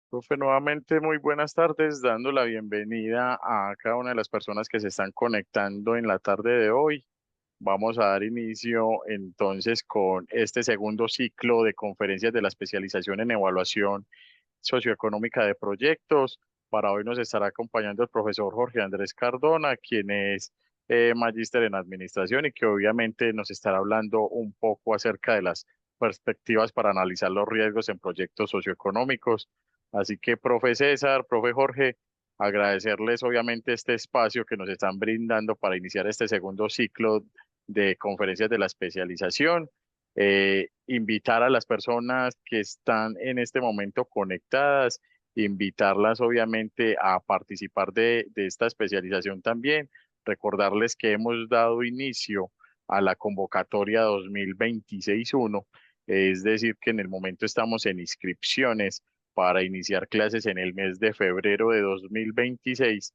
Profe, nuevamente muy buenas tardes, dando la bienvenida a cada una de las personas que se están conectando en la tarde de hoy. Vamos a dar inicio entonces con este segundo ciclo de conferencias de la especialización en evaluación socioeconómica de proyectos. Para hoy nos estará acompañando el profesor Jorge Andrés Cardona, quien es magíster en administración y que obviamente nos estará hablando un poco acerca de las perspectivas para analizar los riesgos en proyectos socioeconómicos. Así que, profe César, profe Jorge, agradecerles obviamente este espacio que nos están brindando para iniciar este segundo ciclo de conferencias de la especialización. Invitar a las personas que están en este momento conectadas, invitarlas obviamente a participar de esta especialización también, recordarles que hemos dado inicio a la convocatoria 2026-1, es decir, que en el momento estamos en inscripciones para iniciar clases en el mes de febrero de 2026.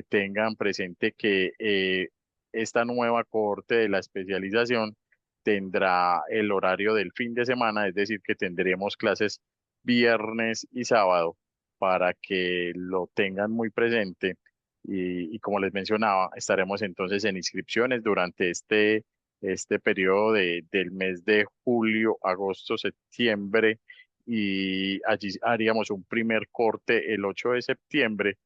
Tengan presente que esta nueva cohorte de la especialización tendrá el horario del fin de semana, es decir, que tendremos clases viernes y sábado para que lo tengan muy presente. Y como les mencionaba, estaremos entonces en inscripciones durante este periodo del mes de julio, agosto, septiembre, y allí haríamos un primer corte el 8 de septiembre.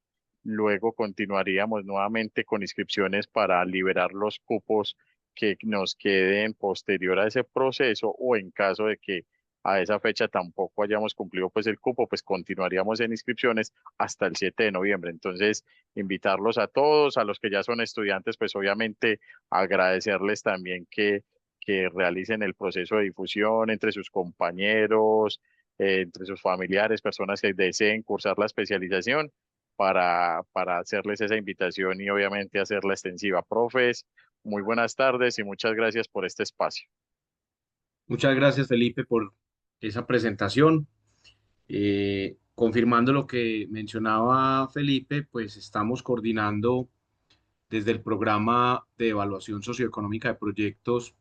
Luego continuaríamos nuevamente con inscripciones para liberar los cupos que nos queden posterior a ese proceso, o en caso de que a esa fecha tampoco hayamos cumplido pues el cupo, pues continuaríamos en inscripciones hasta el 7 de noviembre. Entonces, invitarlos a todos, a los que ya son estudiantes, pues obviamente agradecerles también que realicen el proceso de difusión entre sus compañeros, entre sus familiares, personas que deseen cursar la especialización para hacerles esa invitación y obviamente hacerla extensiva. Profes, muy buenas tardes y muchas gracias por este espacio. Muchas gracias, Felipe, por esa presentación. Confirmando lo que mencionaba Felipe, pues estamos coordinando desde el programa de evaluación socioeconómica de proyectos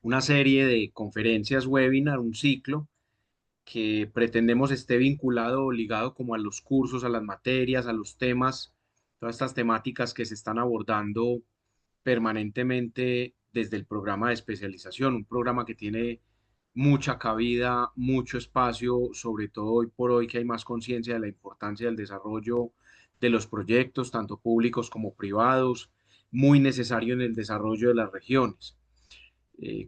una serie de conferencias, webinar, un ciclo que pretendemos esté vinculado o ligado como a los cursos, a las materias, a los temas, todas estas temáticas que se están abordando permanentemente desde el programa de especialización, un programa que tiene mucha cabida, mucho espacio, sobre todo hoy por hoy que hay más conciencia de la importancia del desarrollo de los proyectos, tanto públicos como privados, muy necesario en el desarrollo de las regiones.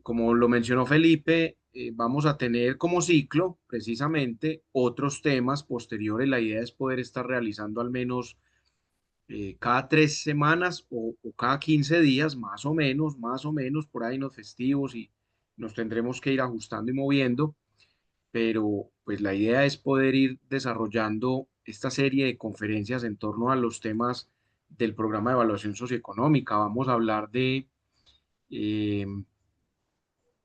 Como lo mencionó Felipe, vamos a tener como ciclo precisamente otros temas posteriores. La idea es poder estar realizando al menos cada 3 semanas o cada 15 días, más o menos, por ahí en los festivos y nos tendremos que ir ajustando y moviendo, pero pues la idea es poder ir desarrollando esta serie de conferencias en torno a los temas del programa de evaluación socioeconómica. Vamos a hablar eh,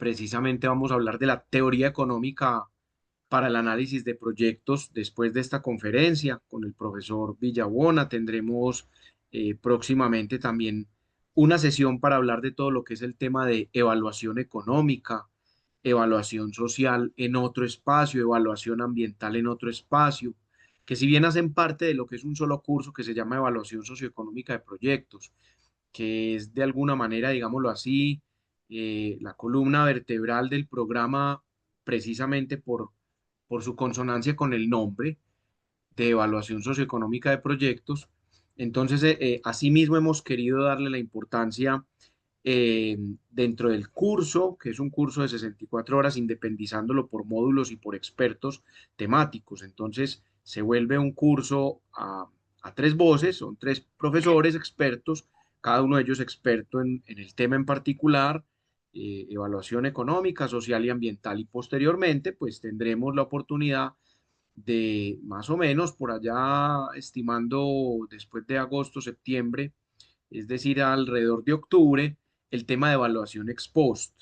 precisamente vamos a hablar de la teoría económica para el análisis de proyectos después de esta conferencia con el profesor Villabona. Tendremos próximamente también una sesión para hablar de todo lo que es el tema de evaluación económica, evaluación social en otro espacio, evaluación ambiental en otro espacio, que si bien hacen parte de lo que es un solo curso que se llama evaluación socioeconómica de proyectos, que es de alguna manera, digámoslo así, la columna vertebral del programa precisamente por su consonancia con el nombre de evaluación socioeconómica de proyectos. Entonces, asimismo hemos querido darle la importancia eh, dentro del curso, que es un curso de 64 horas, independizándolo por módulos y por expertos temáticos. Entonces, se vuelve un curso a tres voces, son tres profesores expertos, cada uno de ellos experto en el tema en particular, evaluación económica, social y ambiental, y posteriormente, pues tendremos la oportunidad de más o menos por allá, estimando después de agosto, septiembre, es decir, alrededor de octubre, el tema de evaluación ex post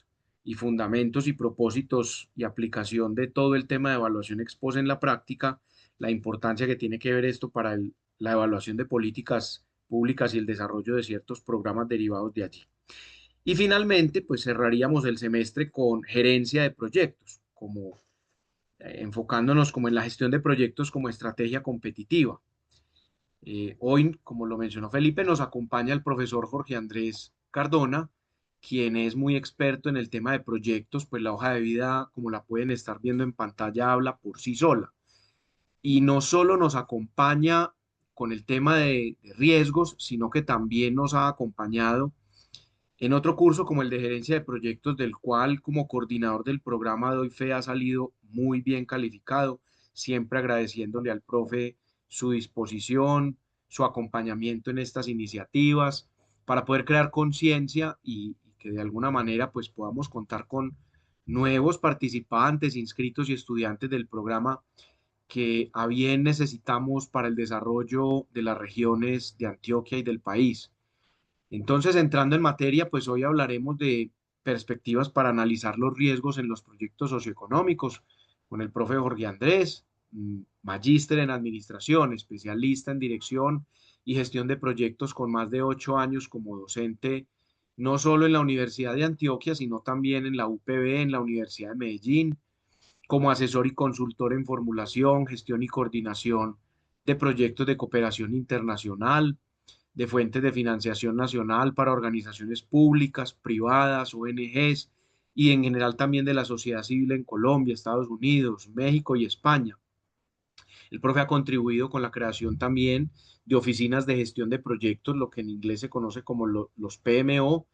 y fundamentos y propósitos y aplicación de todo el tema de evaluación ex post en la práctica, la importancia que tiene que ver esto para la evaluación de políticas públicas y el desarrollo de ciertos programas derivados de allí. Y finalmente, pues cerraríamos el semestre con gerencia de proyectos, como enfocándonos como en la gestión de proyectos como estrategia competitiva. Hoy, como lo mencionó Felipe, nos acompaña el profesor Jorge Andrés Cardona, quien es muy experto en el tema de proyectos, pues la hoja de vida, como la pueden estar viendo en pantalla, habla por sí sola. Y no solo nos acompaña con el tema de riesgos, sino que también nos ha acompañado en otro curso como el de gerencia de proyectos, del cual como coordinador del programa doy fe ha salido muy bien calificado, siempre agradeciéndole al profe su disposición, su acompañamiento en estas iniciativas, para poder crear conciencia y que de alguna manera pues podamos contar con nuevos participantes, inscritos y estudiantes del programa que a bien necesitamos para el desarrollo de las regiones de Antioquia y del país. Entonces, entrando en materia, pues hoy hablaremos de perspectivas para analizar los riesgos en los proyectos socioeconómicos con el profe Jorge Andrés, magíster en administración, especialista en dirección y gestión de proyectos con más de 8 años como docente, no solo en la Universidad de Antioquia, sino también en la UPB, en la Universidad de Medellín, como asesor y consultor en formulación, gestión y coordinación de proyectos de cooperación internacional, de fuentes de financiación nacional para organizaciones públicas, privadas, ONGs y en general también de la sociedad civil en Colombia, Estados Unidos, México y España. El profe ha contribuido con la creación también de oficinas de gestión de proyectos, lo que en inglés se conoce como los PMO,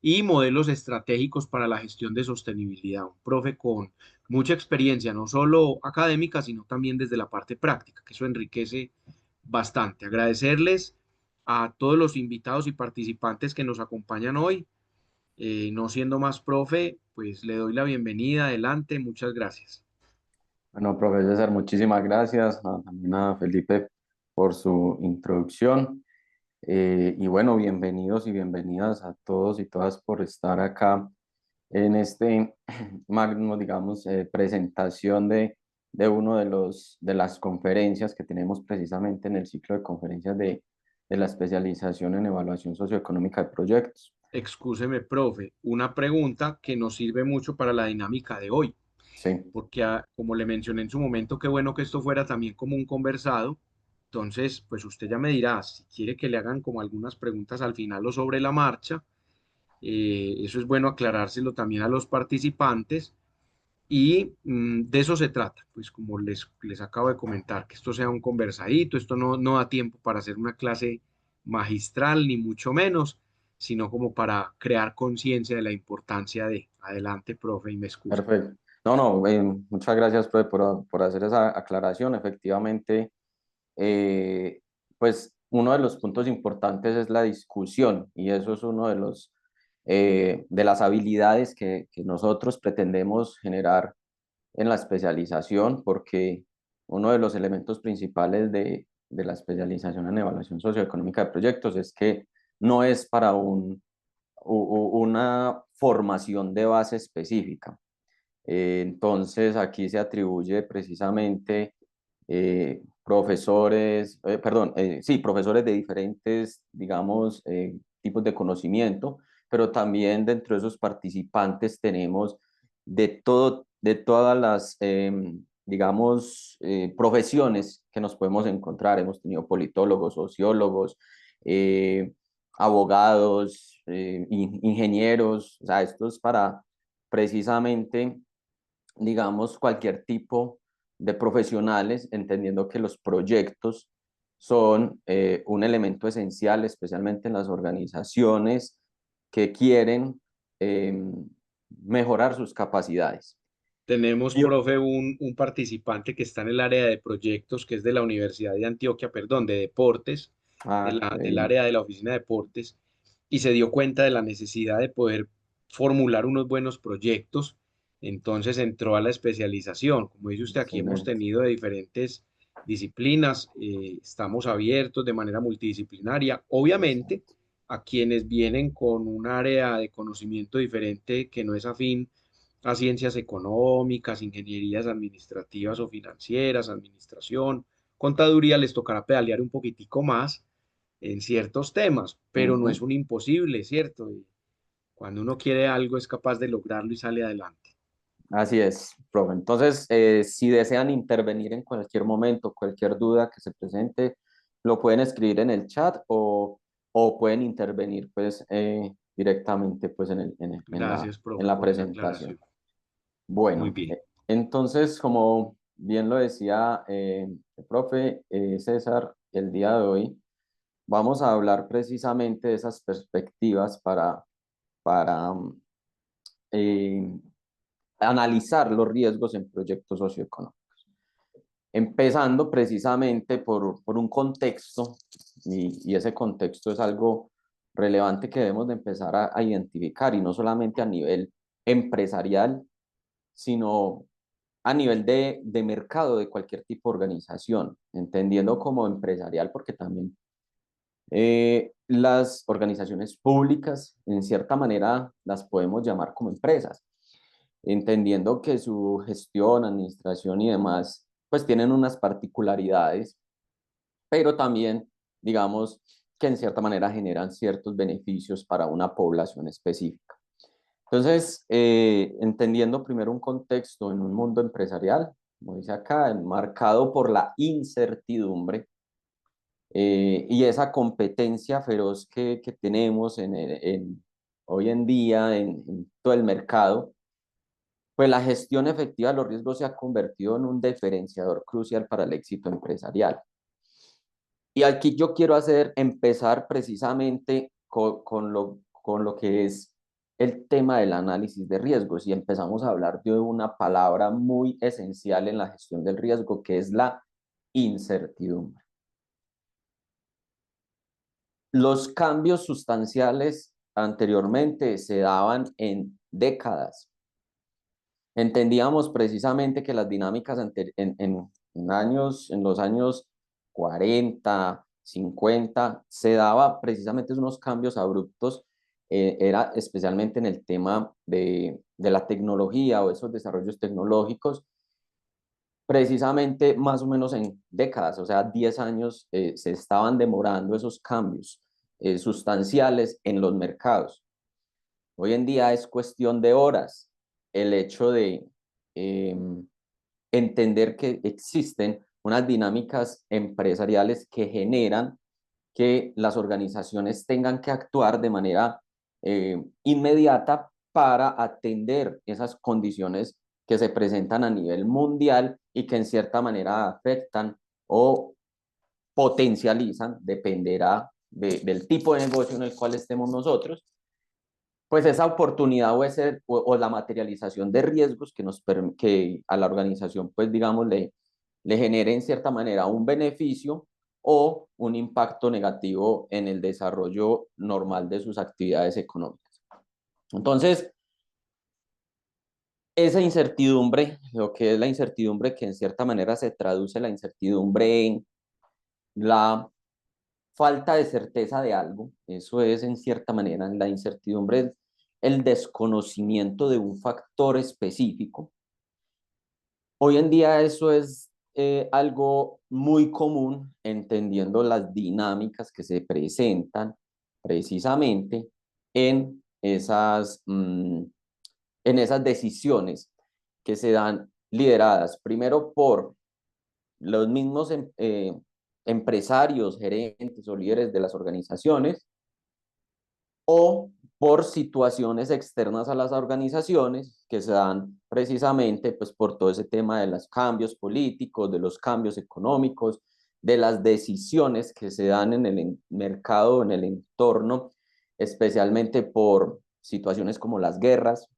y modelos estratégicos para la gestión de sostenibilidad. Un profe con mucha experiencia, no solo académica, sino también desde la parte práctica, que eso enriquece bastante. Agradecerles a todos los invitados y participantes que nos acompañan hoy. No siendo más profe, pues le doy la bienvenida. Adelante, muchas gracias. Bueno, profe César, muchísimas gracias también a Felipe por su introducción. Y bueno, bienvenidos y bienvenidas a todos y todas por estar acá en este magno, digamos, presentación de uno de las conferencias que tenemos precisamente en el ciclo de conferencias de la especialización en evaluación socioeconómica de proyectos. Excúseme, profe, una pregunta que nos sirve mucho para la dinámica de hoy, Sí, porque como le mencioné en su momento, qué bueno que esto fuera también como un conversado. Entonces, pues usted ya me dirá si quiere que le hagan como algunas preguntas al final o sobre la marcha. Eso es bueno aclarárselo también a los participantes y de eso se trata, pues como les acabo de comentar, que esto sea un conversadito, esto no da tiempo para hacer una clase magistral, ni mucho menos, sino como para crear conciencia de la importancia de, adelante, profe, y me excuso. perfecto. No, no, muchas gracias, profe, por hacer esa aclaración. Efectivamente, eh, pues uno de los puntos importantes es la discusión y eso es uno de de las habilidades que nosotros pretendemos generar en la especialización, porque uno de los elementos principales de la especialización en evaluación socioeconómica de proyectos es que no es para una formación de base específica. Entonces, aquí se atribuye precisamente sí, profesores de diferentes, digamos, tipos de conocimiento, pero también dentro de esos participantes tenemos de todas las, digamos, profesiones que nos podemos encontrar. Hemos tenido politólogos, sociólogos, eh, abogados, ingenieros, o sea, esto es para precisamente digamos, cualquier tipo de profesionales, entendiendo que los proyectos son un elemento esencial, especialmente en las organizaciones que quieren eh, mejorar sus capacidades. Tenemos, Yo- profe, un participante que está en el área de proyectos, que es de la Universidad de Antioquia, perdón, de deportes, del bien, área de la oficina de deportes, y se dio cuenta de la necesidad de poder formular unos buenos proyectos. Entonces entró a la especialización. Como dice usted, aquí hemos excelente. tenido de diferentes disciplinas, estamos abiertos de manera multidisciplinaria. Obviamente, a quienes vienen con un área de conocimiento diferente que no es afín a ciencias económicas, ingenierías administrativas o financieras, administración, contaduría, les tocará pedalear un poquitico más en ciertos temas, pero no es Ujú. un imposible, ¿cierto? Y cuando uno quiere algo es capaz de lograrlo y sale adelante. Así es, profe. Entonces, si desean intervenir en cualquier momento, cualquier duda que se presente, lo pueden escribir en el chat o pueden intervenir pues, directamente pues, Gracias, en profe, la por esa presentación. aclaración. Muy Bueno, bien. entonces, como bien lo decía el profe César, el día de hoy vamos a hablar precisamente de esas perspectivas para eh, analizar los riesgos en proyectos socioeconómicos. Empezando precisamente por un contexto, y ese contexto es algo relevante que debemos de empezar a identificar, y no solamente a nivel empresarial, sino a nivel de mercado de cualquier tipo de organización, entendiendo como empresarial, porque también las organizaciones públicas, en cierta manera, las podemos llamar como empresas, entendiendo que su gestión, administración y demás, pues tienen unas particularidades, pero también, digamos, que en cierta manera generan ciertos beneficios para una población específica. Entonces, entendiendo primero un contexto en un mundo empresarial, como dice acá, marcado por la incertidumbre y esa competencia feroz que tenemos hoy en día en todo el mercado, pues la gestión efectiva de los riesgos se ha convertido en un diferenciador crucial para el éxito empresarial. Y aquí yo quiero empezar precisamente con lo que es el tema del análisis de riesgos y empezamos a hablar de una palabra muy esencial en la gestión del riesgo, que es la incertidumbre. Los cambios sustanciales anteriormente se daban en décadas. Entendíamos precisamente que las dinámicas en los años 40, 50, se daba precisamente unos cambios abruptos, era especialmente en el tema de la tecnología o esos desarrollos tecnológicos, precisamente más o menos en décadas, o sea, 10 años se estaban demorando esos cambios sustanciales en los mercados. Hoy en día es cuestión de horas el hecho de eh, entender que existen unas dinámicas empresariales que generan que las organizaciones tengan que actuar de manera inmediata para atender esas condiciones que se presentan a nivel mundial y que en cierta manera afectan o potencializan, dependerá del tipo de negocio en el cual estemos nosotros, pues esa oportunidad o la materialización de riesgos que a la organización, pues digamos, le genere en cierta manera un beneficio o un impacto negativo en el desarrollo normal de sus actividades económicas. Entonces, esa incertidumbre, lo que es la incertidumbre, que en cierta manera se traduce la incertidumbre en la falta de certeza de algo, eso es en cierta manera la incertidumbre, el desconocimiento de un factor específico. Hoy en día eso es algo muy común, entendiendo las dinámicas que se presentan precisamente en en esas decisiones que se dan lideradas primero por los mismos empresarios, gerentes o líderes de las organizaciones, o por situaciones externas a las organizaciones que se dan precisamente pues, por todo ese tema de los cambios políticos, de los cambios económicos, de las decisiones que se dan en el mercado, en el entorno, especialmente por situaciones como las guerras,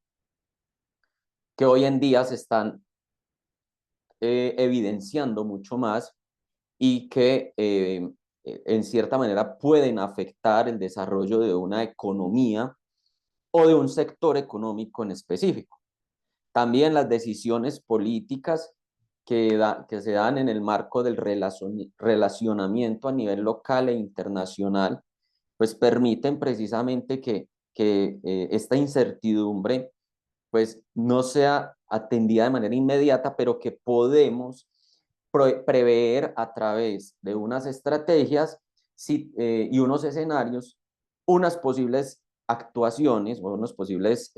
que hoy en día se están evidenciando mucho más y que en cierta manera pueden afectar el desarrollo de una economía o de un sector económico en específico. También las decisiones políticas que se dan en el marco del relacionamiento a nivel local e internacional, pues permiten precisamente que esta incertidumbre pues no sea atendida de manera inmediata, pero que podemos prever a través de unas estrategias y unos escenarios, unas posibles actuaciones o unas posibles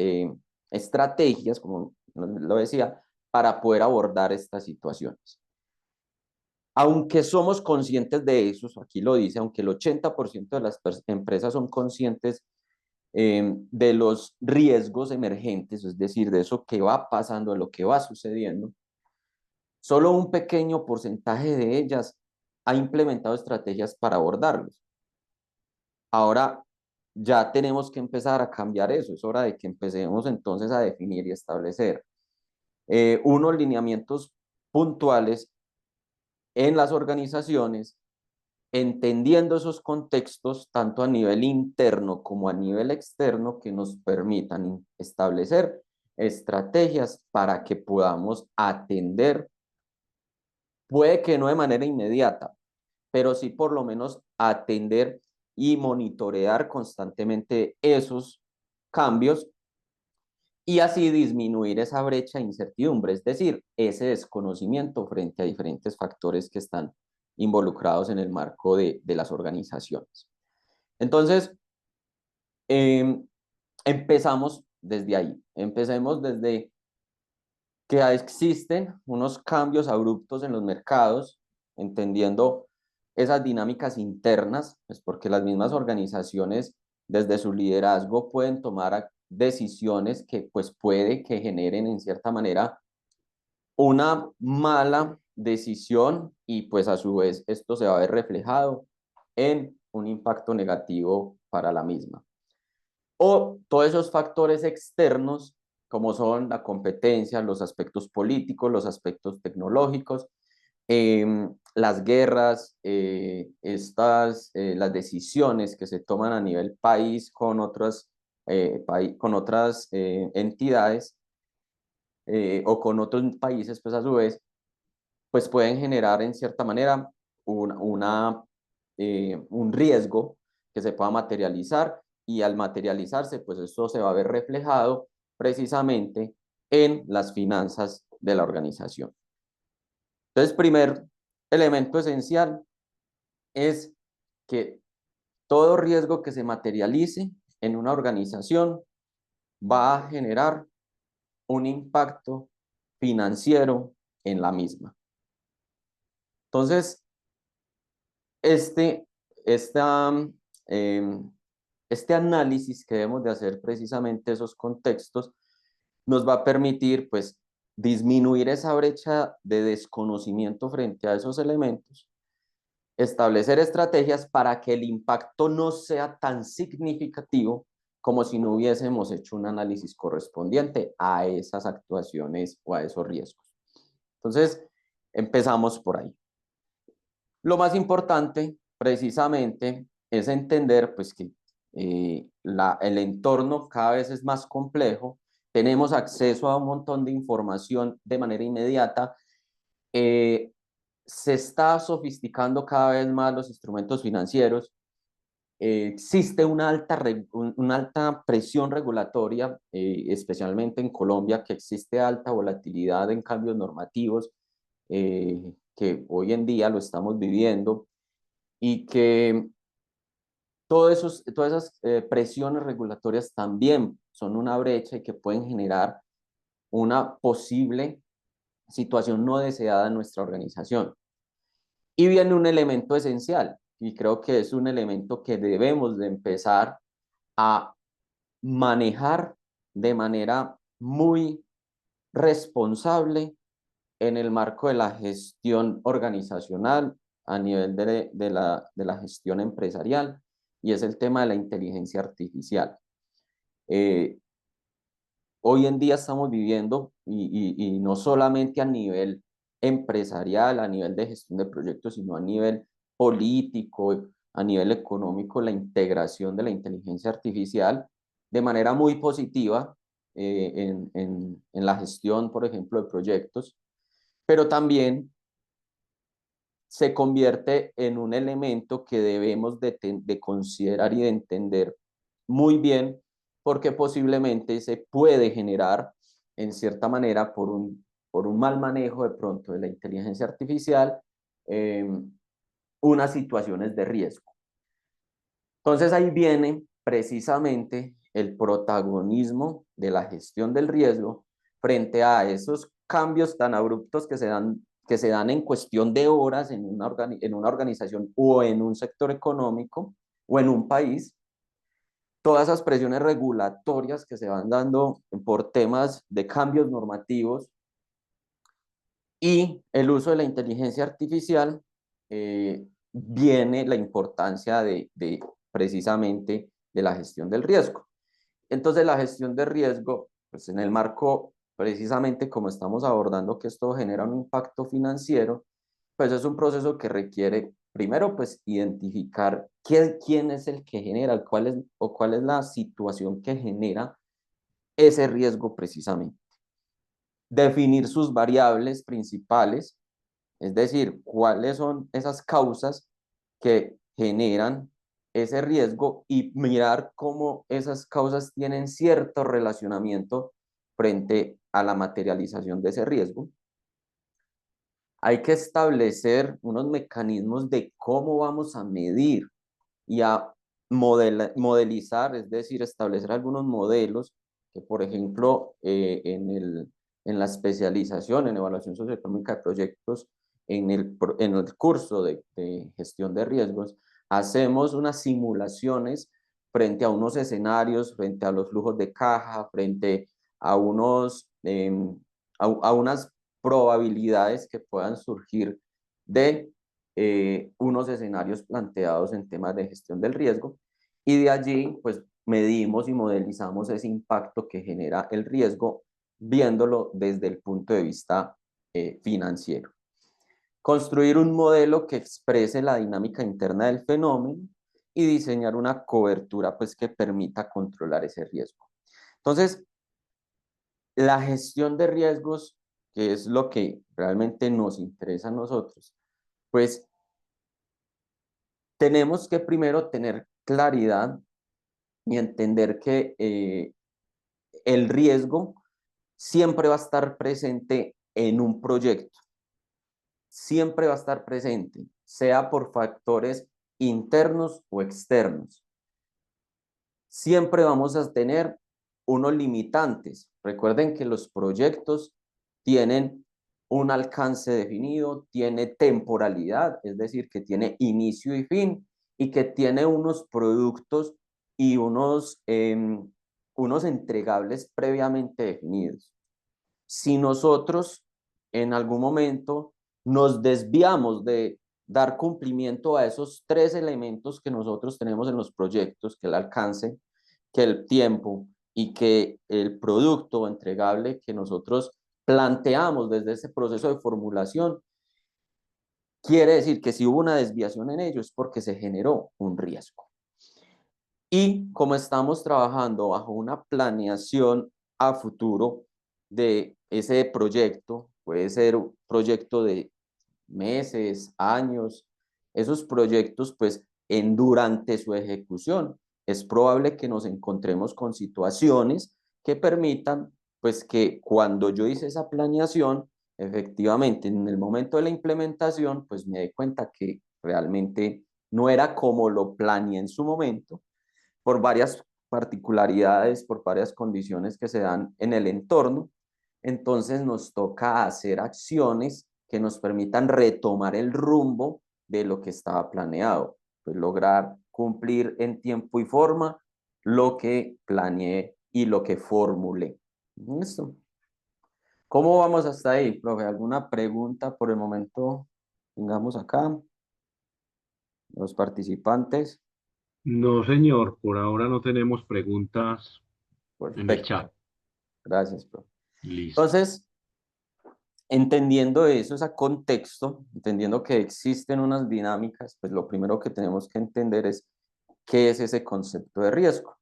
estrategias, como lo decía, para poder abordar estas situaciones. Aunque somos conscientes de eso, aquí lo dice, aunque el 80% de las empresas son conscientes de los riesgos emergentes, es decir, de eso que va pasando, de lo que va sucediendo, solo un pequeño porcentaje de ellas ha implementado estrategias para abordarlos. Ahora ya tenemos que empezar a cambiar eso, es hora de que empecemos entonces a definir y establecer unos lineamientos puntuales en las organizaciones, entendiendo esos contextos tanto a nivel interno como a nivel externo que nos permitan establecer estrategias para que podamos atender, puede que no de manera inmediata, pero sí por lo menos atender y monitorear constantemente esos cambios y así disminuir esa brecha de incertidumbre, es decir, ese desconocimiento frente a diferentes factores que están involucrados en el marco de las organizaciones. Entonces, empezamos desde ahí, empecemos desde que existen unos cambios abruptos en los mercados, entendiendo esas dinámicas internas, pues porque las mismas organizaciones desde su liderazgo pueden tomar decisiones que pues puede que generen en cierta manera una mala decisión y pues a su vez esto se va a ver reflejado en un impacto negativo para la misma. O todos esos factores externos, como son la competencia, los aspectos políticos, los aspectos tecnológicos, las guerras, las decisiones que se toman a nivel país con otras entidades o con otros países, pues a su vez, pues pueden generar en cierta manera un riesgo que se pueda materializar y al materializarse, pues esto se va a ver reflejado precisamente en las finanzas de la organización. Entonces, primer elemento esencial es que todo riesgo que se materialice en una organización va a generar un impacto financiero en la misma. Entonces, este, esta, este análisis que debemos de hacer precisamente esos contextos nos va a permitir pues disminuir esa brecha de desconocimiento frente a esos elementos, establecer estrategias para que el impacto no sea tan significativo como si no hubiésemos hecho un análisis correspondiente a esas actuaciones o a esos riesgos. Entonces, empezamos por ahí. Lo más importante, precisamente, es entender pues, que el entorno cada vez es más complejo, tenemos acceso a un montón de información de manera inmediata, se está sofisticando cada vez más los instrumentos financieros, existe una alta presión regulatoria, especialmente en Colombia, que existe alta volatilidad en cambios normativos, que hoy en día lo estamos viviendo y que todas esas presiones regulatorias también son una brecha y que pueden generar una posible situación no deseada en nuestra organización. Y viene un elemento esencial, y creo que es un elemento que debemos de empezar a manejar de manera muy responsable en el marco de la gestión organizacional a nivel de la gestión empresarial, y es el tema de la inteligencia artificial. Hoy en día estamos viviendo, y no solamente a nivel empresarial, a nivel de gestión de proyectos, sino a nivel político, a nivel económico, la integración de la inteligencia artificial de manera muy positiva en la gestión, por ejemplo, de proyectos, pero también se convierte en un elemento que debemos de considerar y de entender muy bien, porque posiblemente se puede generar, en cierta manera, por un mal manejo de pronto de la inteligencia artificial, unas situaciones de riesgo. Entonces ahí viene precisamente el protagonismo de la gestión del riesgo frente a esos cambios tan abruptos que se dan en cuestión de horas en una organización o en un sector económico o en un país, todas esas presiones regulatorias que se van dando por temas de cambios normativos y el uso de la inteligencia artificial, viene la importancia de precisamente de la gestión del riesgo. Entonces la gestión de riesgo, pues en el marco precisamente como estamos abordando que esto genera un impacto financiero, pues es un proceso que requiere primero pues identificar quién es el que genera, cuál es la situación que genera ese riesgo precisamente. Definir sus variables principales, es decir, cuáles son esas causas que generan ese riesgo y mirar cómo esas causas tienen cierto relacionamiento frente a la materialización de ese riesgo. Hay que establecer unos mecanismos de cómo vamos a medir y a modelizar, es decir, establecer algunos modelos que, por ejemplo, en la especialización en evaluación socioeconómica de proyectos, en el curso de gestión de riesgos, hacemos unas simulaciones frente a unos escenarios, frente a los flujos de caja, frente a, a unas probabilidades que puedan surgir de unos escenarios planteados en temas de gestión del riesgo y de allí pues medimos y modelizamos ese impacto que genera el riesgo viéndolo desde el punto de vista financiero. Construir un modelo que exprese la dinámica interna del fenómeno y diseñar una cobertura pues que permita controlar ese riesgo. Entonces, la gestión de riesgos, que es lo que realmente nos interesa a nosotros, pues tenemos que primero tener claridad y entender que el riesgo siempre va a estar presente en un proyecto, siempre va a estar presente, sea por factores internos o externos. Siempre vamos a tener unos limitantes. Recuerden que los proyectos tienen un alcance definido, tiene temporalidad, es decir, que tiene inicio y fin, y que tiene unos productos y unos entregables previamente definidos. Si nosotros en algún momento nos desviamos de dar cumplimiento a esos tres elementos que nosotros tenemos en los proyectos, que el alcance, que el tiempo y que el producto entregable que nosotros planteamos desde ese proceso de formulación, quiere decir que si hubo una desviación en ello es porque se generó un riesgo. Y como estamos trabajando bajo una planeación a futuro de ese proyecto, puede ser un proyecto de meses, años, esos proyectos pues durante su ejecución es probable que nos encontremos con situaciones que permitan pues que cuando yo hice esa planeación, efectivamente en el momento de la implementación pues me dé cuenta que realmente no era como lo planeé en su momento por varias particularidades, por varias condiciones que se dan en el entorno. Entonces nos toca hacer acciones que nos permitan retomar el rumbo de lo que estaba planeado, pues lograr cumplir en tiempo y forma lo que planeé y lo que formulé. ¿Listo? ¿Cómo vamos hasta ahí, profe? ¿Alguna pregunta por el momento? Tengamos acá los participantes. No, señor, por ahora no tenemos preguntas en el Perfecto. chat. Gracias, profe. Listo. Entonces, entendiendo eso, ese contexto, entendiendo que existen unas dinámicas, pues lo primero que tenemos que entender es qué es ese concepto de riesgo.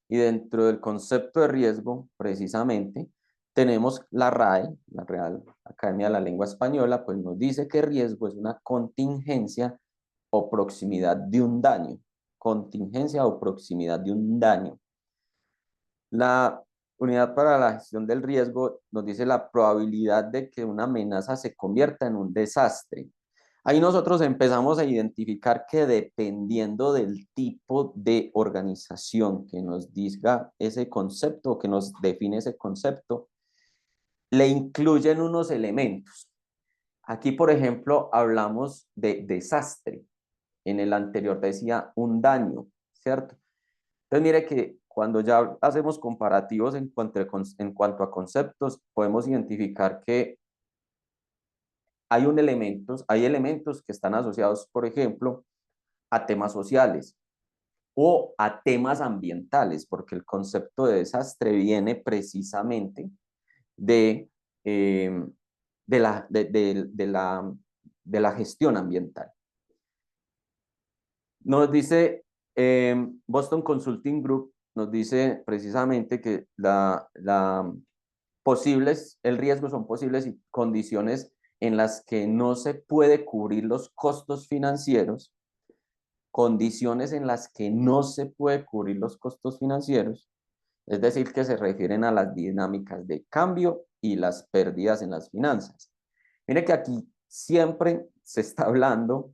Y dentro del concepto de riesgo, precisamente, tenemos la RAE, la Real Academia de la Lengua Española, pues nos dice que riesgo es una contingencia o proximidad de un daño. Contingencia o proximidad de un daño. La unidad para la gestión del riesgo nos dice la probabilidad de que una amenaza se convierta en un desastre. Ahí nosotros empezamos a identificar que dependiendo del tipo de organización que nos diga ese concepto o que nos define ese concepto, le incluyen unos elementos. Aquí, por ejemplo, hablamos de desastre. En el anterior decía un daño, ¿cierto? Entonces, mire que cuando ya hacemos comparativos en cuanto a conceptos, podemos identificar que hay elementos que están asociados, por ejemplo, a temas sociales o a temas ambientales, porque el concepto de desastre viene precisamente de, eh, de la gestión ambiental. Nos dice Boston Consulting Group, nos dice precisamente que el riesgo son posibles condiciones en las que no se puede cubrir los costos financieros, condiciones en las que no se puede cubrir los costos financieros, es decir, que se refieren a las dinámicas de cambio y las pérdidas en las finanzas. Mire que aquí siempre se está hablando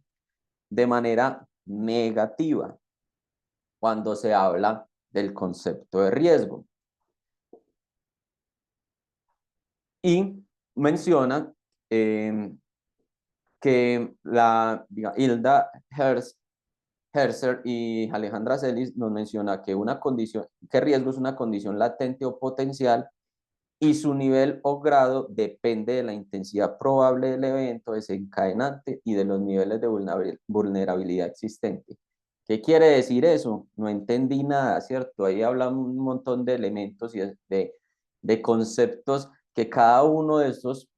de manera negativa cuando se habla del concepto de riesgo. Y menciona que Hilda Herzer y Alejandra Celis nos menciona que riesgo es una condición latente o potencial y su nivel o grado depende de la intensidad probable del evento desencadenante y de los niveles de vulnerabilidad existente. ¿Qué quiere decir eso? No entendí nada, ¿cierto? Ahí hablan un montón de elementos y de conceptos que cada uno de estos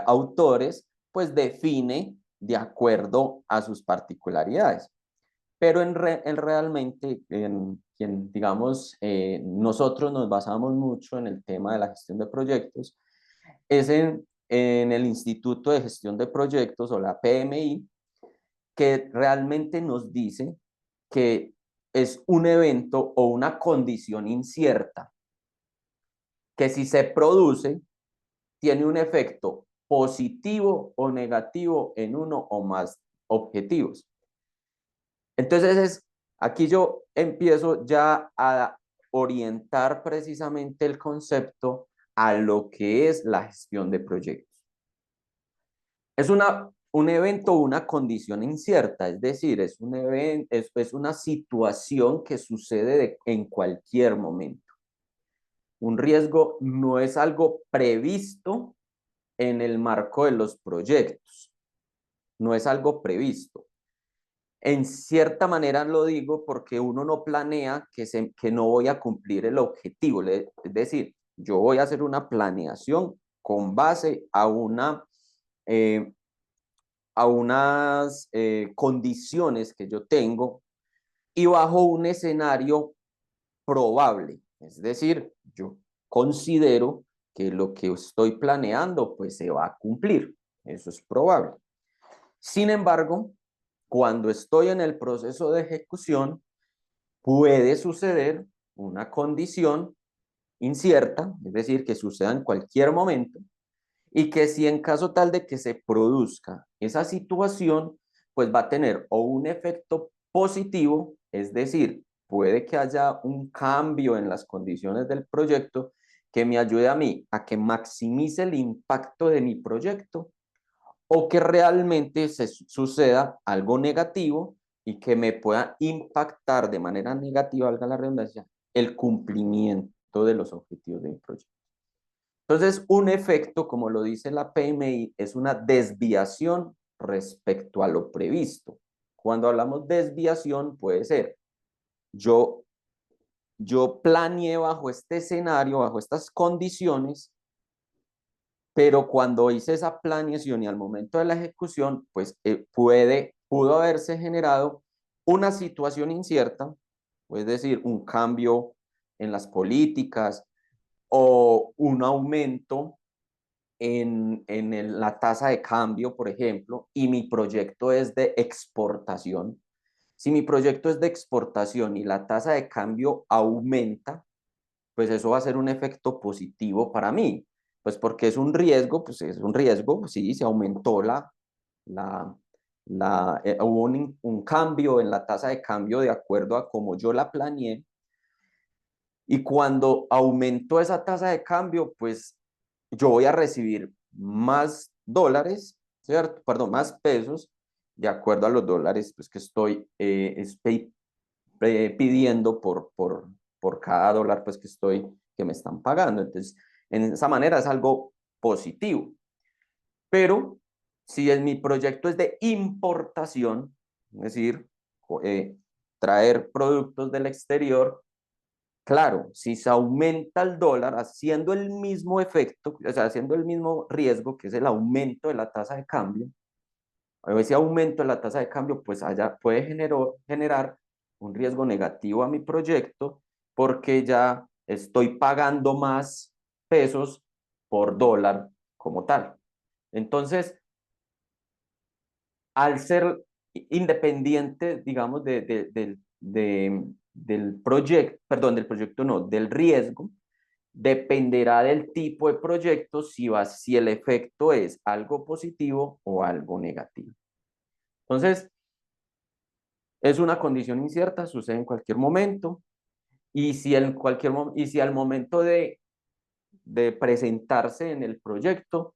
autores pues define de acuerdo a sus particularidades. Pero realmente, digamos, nosotros nos basamos mucho en el tema de la gestión de proyectos, es en el Instituto de Gestión de Proyectos o la PMI, que realmente nos dice que es un evento o una condición incierta, que si se produce, tiene un efecto positivo o negativo en uno o más objetivos. Entonces, aquí yo empiezo ya a orientar precisamente el concepto a lo que es la gestión de proyectos. Es un evento o una condición incierta, es decir, es una situación que sucede en cualquier momento. Un riesgo no es algo previsto en el marco de los proyectos, no es algo previsto. En cierta manera lo digo porque uno no planea que no voy a cumplir el objetivo. Es decir, yo voy a hacer una planeación con base a unas condiciones que yo tengo y bajo un escenario probable. Es decir, yo considero que lo que estoy planeando pues se va a cumplir. Eso es probable. Sin embargo, cuando estoy en el proceso de ejecución, puede suceder una condición incierta, es decir, que suceda en cualquier momento, y que si en caso tal de que se produzca esa situación, pues va a tener o un efecto positivo, es decir, puede que haya un cambio en las condiciones del proyecto que me ayude a mí a que maximice el impacto de mi proyecto, o que realmente suceda algo negativo y que me pueda impactar de manera negativa, valga la redundancia, el cumplimiento de los objetivos de mi proyecto. Entonces, un efecto, como lo dice la PMI, es una desviación respecto a lo previsto. Cuando hablamos de desviación, puede ser, yo planeé bajo este escenario, bajo estas condiciones, pero cuando hice esa planeación y al momento de la ejecución, pues pudo haberse generado una situación incierta, es decir, un cambio en las políticas o un aumento en la tasa de cambio, por ejemplo, y mi proyecto es de exportación. Si mi proyecto es de exportación y la tasa de cambio aumenta, pues eso va a ser un efecto positivo para mí, pues porque es un riesgo, pues sí, se aumentó hubo un cambio en la tasa de cambio de acuerdo a como yo la planeé, y cuando aumentó esa tasa de cambio, pues yo voy a recibir más dólares, ¿cierto? Perdón, más pesos, de acuerdo a los dólares pues, que estoy pidiendo por cada dólar pues, que me están pagando. Entonces, en esa manera es algo positivo. Pero si mi proyecto es de importación, es decir, eh, traer productos del exterior, claro, si se aumenta el dólar haciendo el mismo efecto, o sea, haciendo el mismo riesgo, que es el aumento de la tasa de cambio, ese aumento de la tasa de cambio, pues allá puede generar un riesgo negativo a mi proyecto porque ya estoy pagando más pesos por dólar como tal. Entonces, al ser independiente, digamos, del proyecto, perdón, del proyecto no, del riesgo, dependerá del tipo de proyecto si el efecto es algo positivo o algo negativo. Entonces, es una condición incierta, sucede en cualquier momento, y si al momento de presentarse en el proyecto,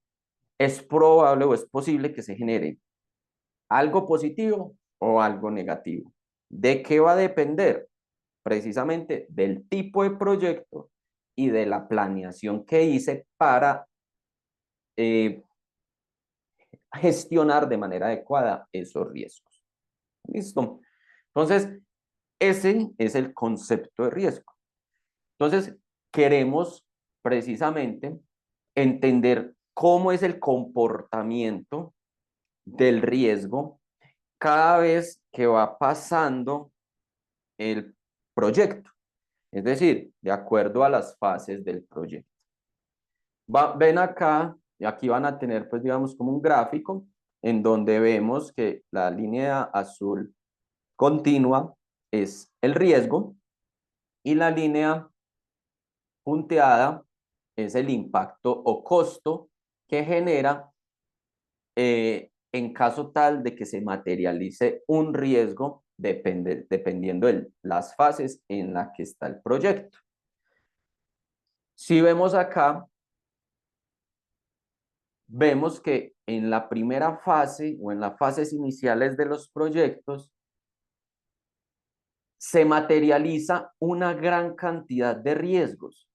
es probable o es posible que se genere algo positivo o algo negativo. ¿De qué va a depender? Precisamente del tipo de proyecto y de la planeación que hice para eh, gestionar de manera adecuada esos riesgos. ¿Listo? Entonces, ese es el concepto de riesgo. Entonces, queremos precisamente entender cómo es el comportamiento del riesgo cada vez que va pasando el proyecto, es decir, de acuerdo a las fases del proyecto. Ven acá, y aquí van a tener, pues, digamos, como un gráfico en donde vemos que la línea azul continua es el riesgo y la línea punteada es el impacto o costo que genera en caso tal de que se materialice un riesgo dependiendo de las fases en las que está el proyecto. Si vemos acá, vemos que en la primera fase o en las fases iniciales de los proyectos se materializa una gran cantidad de riesgos,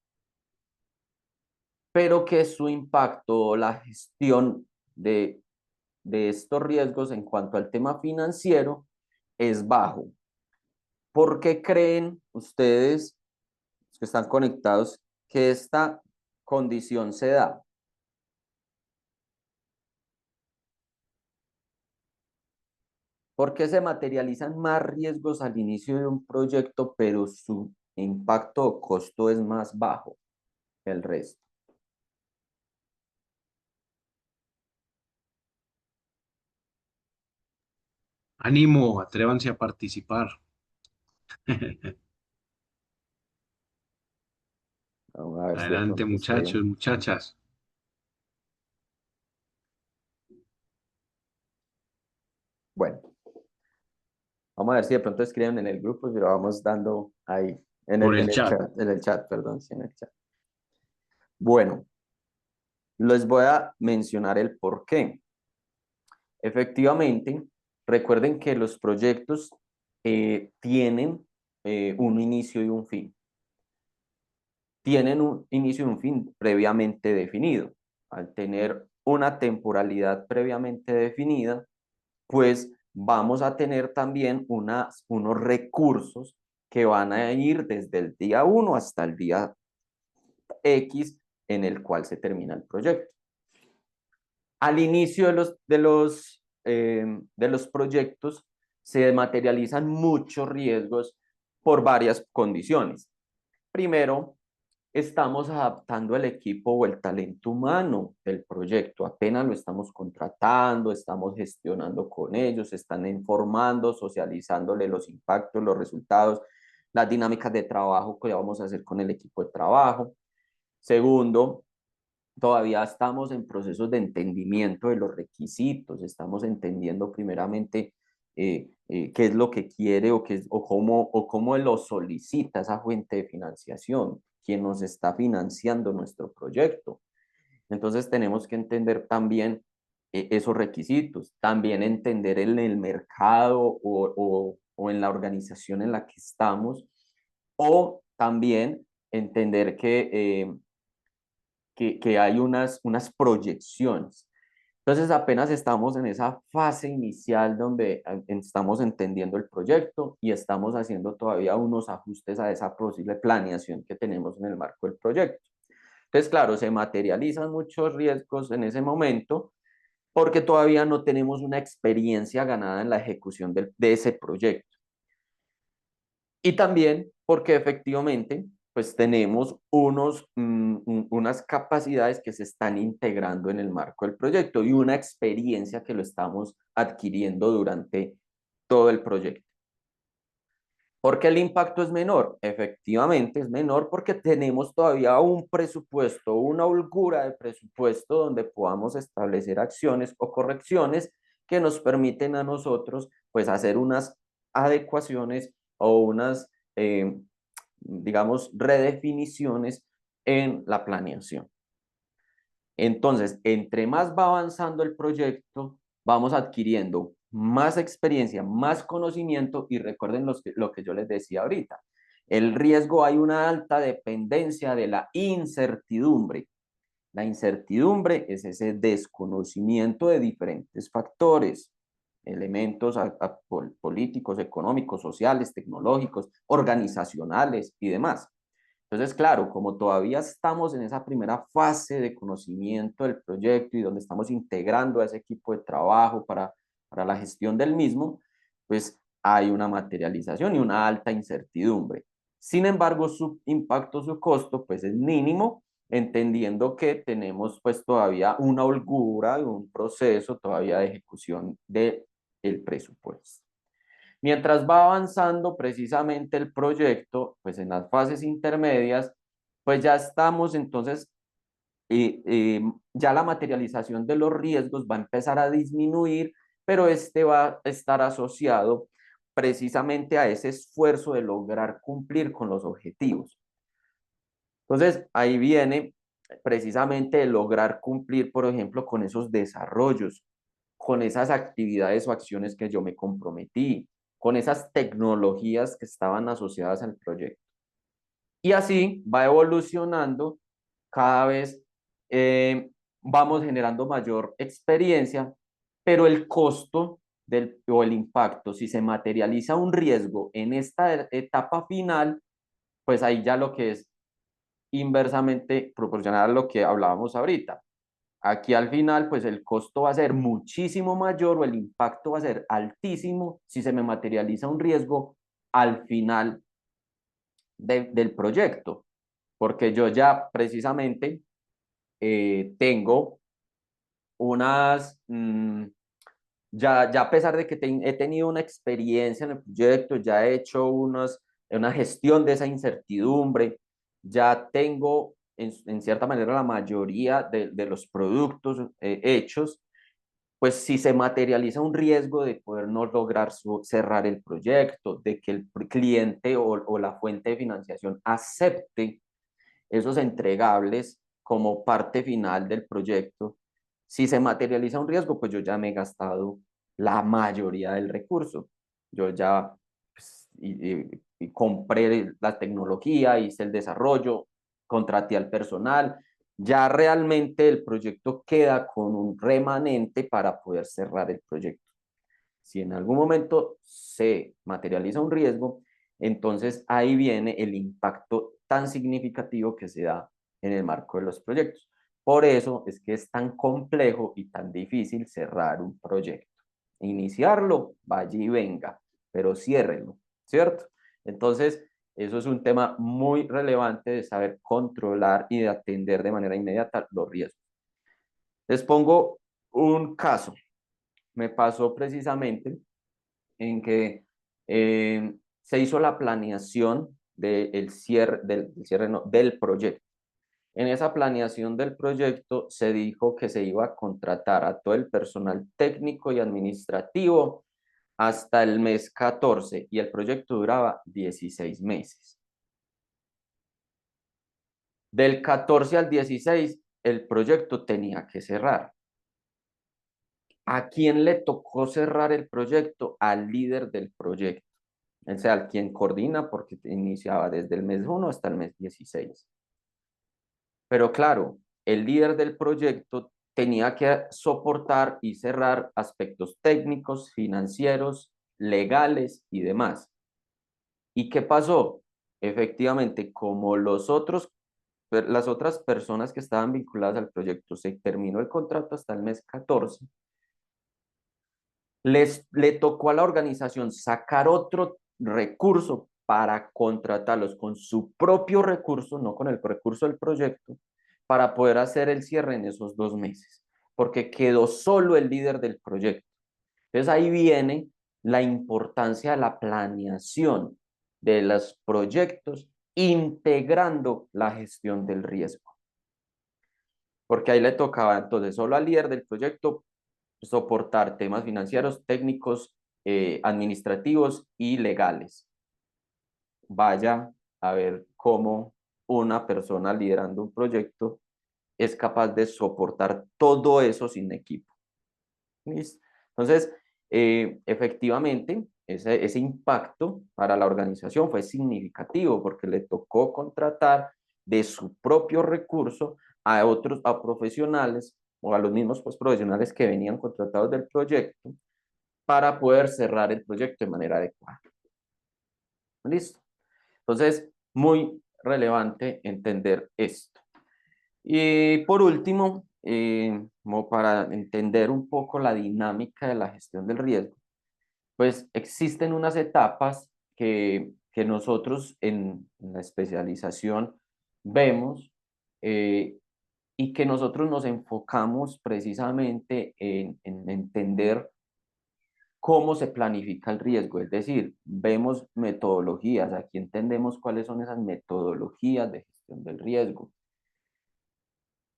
pero que su impacto o la gestión de estos riesgos en cuanto al tema financiero es bajo. ¿Por qué creen ustedes, los que están conectados, que esta condición se da? ¿Por qué se materializan más riesgos al inicio de un proyecto, pero su impacto o costo es más bajo que el resto? Ánimo, atrévanse a participar. Vamos a ver si de Adelante, pronto muchachos, muchachas. bueno, vamos a ver si de pronto escriben en el grupo y lo vamos dando ahí, Por el chat. en el chat, perdón, sí, en el chat. Bueno, les voy a mencionar el por qué. Efectivamente, recuerden que los proyectos tienen un inicio y un fin. Tienen un inicio y un fin previamente definido. Al tener una temporalidad previamente definida, pues vamos a tener también unos recursos que van a ir desde el día 1 hasta el día X en el cual se termina el proyecto. Al inicio de los proyectos se materializan muchos riesgos por varias condiciones. Primero, estamos adaptando el equipo o el talento humano del proyecto. Apenas lo estamos contratando, estamos gestionando con ellos, están informando, socializándole los impactos, los resultados, las dinámicas de trabajo que vamos a hacer con el equipo de trabajo. Segundo, todavía estamos en procesos de entendimiento de los requisitos, estamos entendiendo primeramente qué es lo que quiere o cómo lo solicita esa fuente de financiación, quien nos está financiando nuestro proyecto. Entonces tenemos que entender también esos requisitos, también entender en el mercado o en la organización en la que estamos, o también entender que hay unas proyecciones. Entonces apenas estamos en esa fase inicial donde estamos entendiendo el proyecto y estamos haciendo todavía unos ajustes a esa posible planeación que tenemos en el marco del proyecto. Entonces, claro, se materializan muchos riesgos en ese momento porque todavía no tenemos una experiencia ganada en la ejecución de ese proyecto. Y también porque efectivamente, pues tenemos unas capacidades que se están integrando en el marco del proyecto y una experiencia que lo estamos adquiriendo durante todo el proyecto. ¿Por qué el impacto es menor? Efectivamente es menor porque tenemos todavía un presupuesto, una holgura de presupuesto donde podamos establecer acciones o correcciones que nos permiten a nosotros pues hacer unas adecuaciones o unas, digamos, redefiniciones en la planeación. Entonces, entre más va avanzando el proyecto, vamos adquiriendo más experiencia, más conocimiento y recuerden lo que yo les decía ahorita. El riesgo, hay una alta dependencia de la incertidumbre. La incertidumbre es ese desconocimiento de diferentes factores, elementos políticos, económicos, sociales, tecnológicos, organizacionales y demás. Entonces, claro, como todavía estamos en esa primera fase de conocimiento del proyecto y donde estamos integrando a ese equipo de trabajo para la gestión del mismo, pues hay una materialización y una alta incertidumbre. Sin embargo, su impacto, su costo, pues es mínimo, entendiendo que tenemos pues todavía una holgura y un proceso todavía de ejecución del presupuesto. Mientras va avanzando precisamente el proyecto, pues en las fases intermedias, pues ya estamos entonces, ya la materialización de los riesgos va a empezar a disminuir, pero este va a estar asociado precisamente a ese esfuerzo de lograr cumplir con los objetivos. Entonces, ahí viene precisamente el lograr cumplir, por ejemplo, con esos desarrollos, con esas actividades o acciones que yo me comprometí, con esas tecnologías que estaban asociadas al proyecto. Y así va evolucionando, cada vez vamos generando mayor experiencia, pero el costo o el impacto, si se materializa un riesgo en esta etapa final, pues ahí ya lo que es inversamente proporcional a lo que hablábamos ahorita. Aquí al final, pues el costo va a ser muchísimo mayor o el impacto va a ser altísimo si se me materializa un riesgo al final del proyecto, porque yo ya precisamente tengo ya a pesar de que he tenido una experiencia en el proyecto, ya he hecho una gestión de esa incertidumbre, ya tengo en cierta manera la mayoría de los productos hechos, pues si se materializa un riesgo de poder no lograr cerrar el proyecto, de que el cliente o la fuente de financiación acepte esos entregables como parte final del proyecto, si se materializa un riesgo, pues yo ya me he gastado la mayoría del recurso. Yo ya pues, y compré la tecnología, hice el desarrollo, contraté al personal, ya realmente el proyecto queda con un remanente para poder cerrar el proyecto. Si en algún momento se materializa un riesgo, entonces ahí viene el impacto tan significativo que se da en el marco de los proyectos. Por eso es que es tan complejo y tan difícil cerrar un proyecto. Iniciarlo, vaya y venga, pero ciérrelo, ¿cierto? Entonces, eso es un tema muy relevante de saber controlar y de atender de manera inmediata los riesgos. Les pongo un caso. Me pasó precisamente en que se hizo la planeación del proyecto. En esa planeación del proyecto se dijo que se iba a contratar a todo el personal técnico y administrativo hasta el mes 14 y el proyecto duraba 16 meses. Del 14 al 16 el proyecto tenía que cerrar. ¿A quién le tocó cerrar el proyecto? Al líder del proyecto. O sea, al quien coordina, porque iniciaba desde el mes 1 hasta el mes 16. Pero claro, el líder del proyecto tenía que soportar y cerrar aspectos técnicos, financieros, legales y demás. ¿Y qué pasó? Efectivamente, como las otras personas que estaban vinculadas al proyecto, se terminó el contrato hasta el mes 14, le tocó a la organización sacar otro recurso para contratarlos con su propio recurso, no con el recurso del proyecto, para poder hacer el cierre en esos 2 meses, porque quedó solo el líder del proyecto. Entonces ahí viene la importancia de la planeación de los proyectos integrando la gestión del riesgo. Porque ahí le tocaba entonces solo al líder del proyecto soportar temas financieros, técnicos, administrativos y legales. Vaya a ver cómo una persona liderando un proyecto es capaz de soportar todo eso sin equipo. ¿Listo? Entonces, efectivamente, ese impacto para la organización fue significativo porque le tocó contratar de su propio recurso a profesionales o a los mismos pues, profesionales que venían contratados del proyecto para poder cerrar el proyecto de manera adecuada. ¿Listo? Entonces, muy relevante entender esto. Y por último, como para entender un poco la dinámica de la gestión del riesgo, pues existen unas etapas que nosotros en la especialización vemos y que nosotros nos enfocamos precisamente en entender cómo se planifica el riesgo, es decir, vemos metodologías, aquí entendemos cuáles son esas metodologías de gestión del riesgo.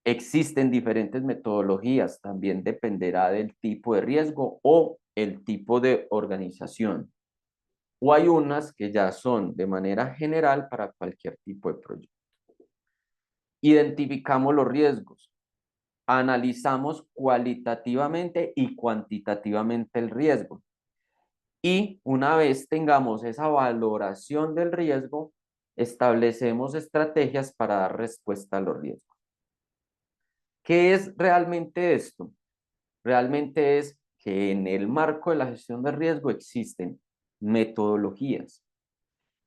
Existen diferentes metodologías, también dependerá del tipo de riesgo o el tipo de organización. O hay unas que ya son de manera general para cualquier tipo de proyecto. Identificamos los riesgos, analizamos cualitativamente y cuantitativamente el riesgo. Y una vez tengamos esa valoración del riesgo, establecemos estrategias para dar respuesta a los riesgos. ¿Qué es realmente esto? Realmente es que en el marco de la gestión de riesgo existen metodologías.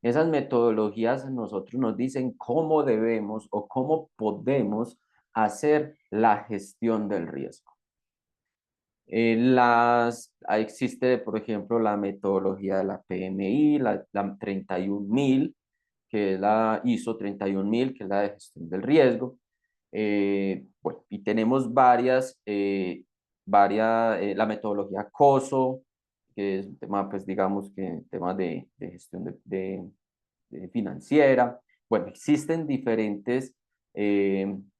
Esas metodologías a nosotros nos dicen cómo debemos o cómo podemos hacer la gestión del riesgo. Existe, por ejemplo, la metodología de la PMI, la 31000, que es la ISO 31000, que es la de gestión del riesgo. Bueno, y tenemos la metodología COSO, que es un tema, pues digamos que tema de gestión de financiera. Bueno, existen diferentes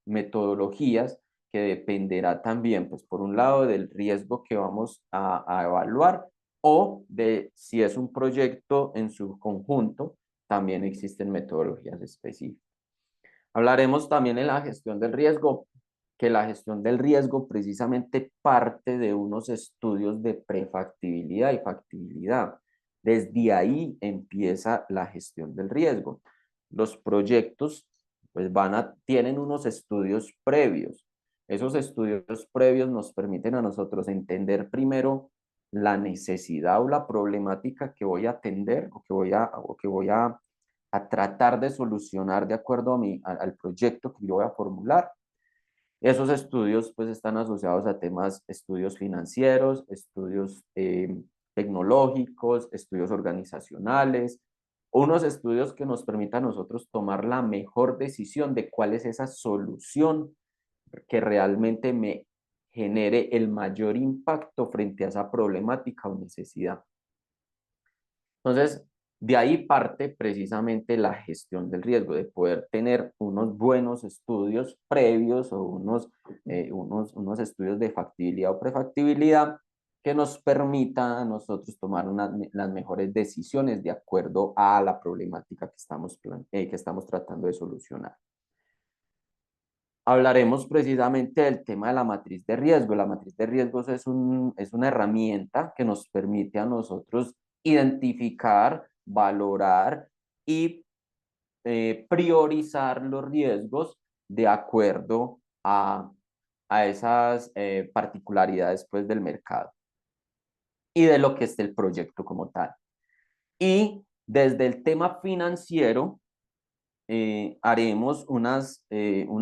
metodologías que dependerá también, pues por un lado, del riesgo que vamos a evaluar o de si es un proyecto en su conjunto, también existen metodologías específicas. Hablaremos también en la gestión del riesgo, que la gestión del riesgo precisamente parte de unos estudios de prefactibilidad y factibilidad. Desde ahí empieza la gestión del riesgo. Los proyectos pues tienen unos estudios previos. Esos estudios previos nos permiten a nosotros entender primero la necesidad o la problemática que voy a atender o que voy a tratar de solucionar de acuerdo al proyecto que yo voy a formular. Esos estudios pues están asociados a temas, estudios financieros, estudios tecnológicos, estudios organizacionales, unos estudios que nos permitan a nosotros tomar la mejor decisión de cuál es esa solución que realmente me genere el mayor impacto frente a esa problemática o necesidad. Entonces, de ahí parte precisamente la gestión del riesgo, de poder tener unos buenos estudios previos o unos estudios de factibilidad o prefactibilidad que nos permitan a nosotros tomar las mejores decisiones de acuerdo a la problemática que estamos tratando de solucionar. hablaremos precisamente del tema de la matriz de riesgo. La matriz de riesgos es una herramienta que nos permite a nosotros identificar, valorar y priorizar los riesgos de acuerdo a esas particularidades pues, del mercado y de lo que es el proyecto como tal. Y desde el tema financiero, haremos unas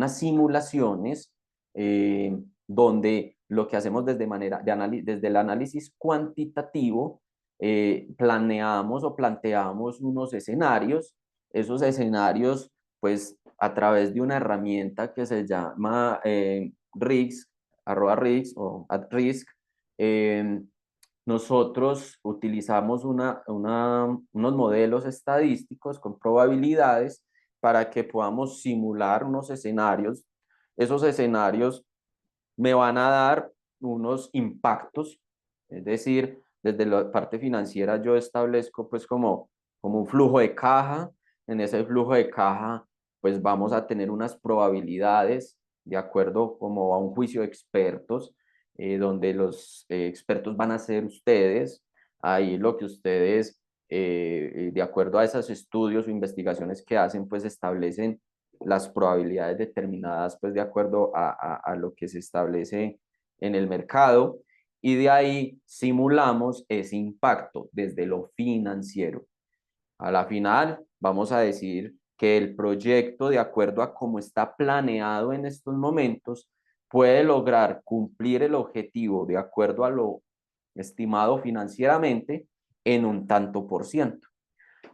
simulaciones donde lo que hacemos desde el análisis cuantitativo, planeamos o planteamos unos escenarios. Esos escenarios, pues a través de una herramienta que se llama RISK, @RISK o @RISK, nosotros utilizamos unos modelos estadísticos con probabilidades para que podamos simular unos escenarios. Esos escenarios me van a dar unos impactos, es decir, desde la parte financiera yo establezco pues como un flujo de caja. En ese flujo de caja pues vamos a tener unas probabilidades de acuerdo como a un juicio de expertos, donde los expertos van a ser ustedes. Ahí lo que ustedes, de acuerdo a esos estudios o investigaciones que hacen, pues establecen las probabilidades determinadas, pues de acuerdo a lo que se establece en el mercado, y de ahí simulamos ese impacto desde lo financiero. A la final, vamos a decir que el proyecto, de acuerdo a cómo está planeado en estos momentos, puede lograr cumplir el objetivo de acuerdo a lo estimado financieramente en un tanto por ciento.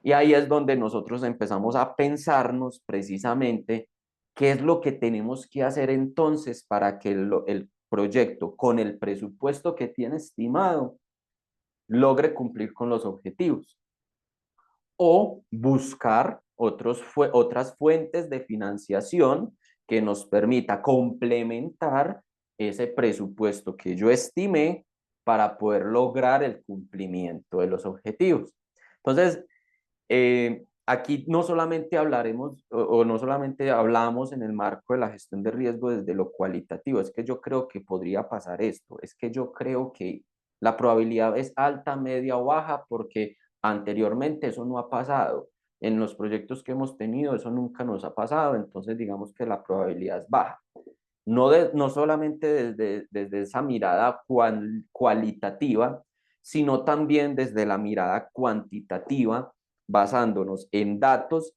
Y ahí es donde nosotros empezamos a pensarnos precisamente qué es lo que tenemos que hacer entonces para que el proyecto, con el presupuesto que tiene estimado, logre cumplir con los objetivos. O buscar otras fuentes de financiación que nos permita complementar ese presupuesto que yo estimé para poder lograr el cumplimiento de los objetivos. Entonces, aquí no solamente hablaremos o no solamente hablamos en el marco de la gestión de riesgo desde lo cualitativo, es que yo creo que podría pasar esto, es que yo creo que la probabilidad es alta, media o baja porque anteriormente eso no ha pasado. En los proyectos que hemos tenido eso nunca nos ha pasado, entonces digamos que la probabilidad es baja. No solamente desde esa mirada cualitativa, sino también desde la mirada cuantitativa, basándonos en datos,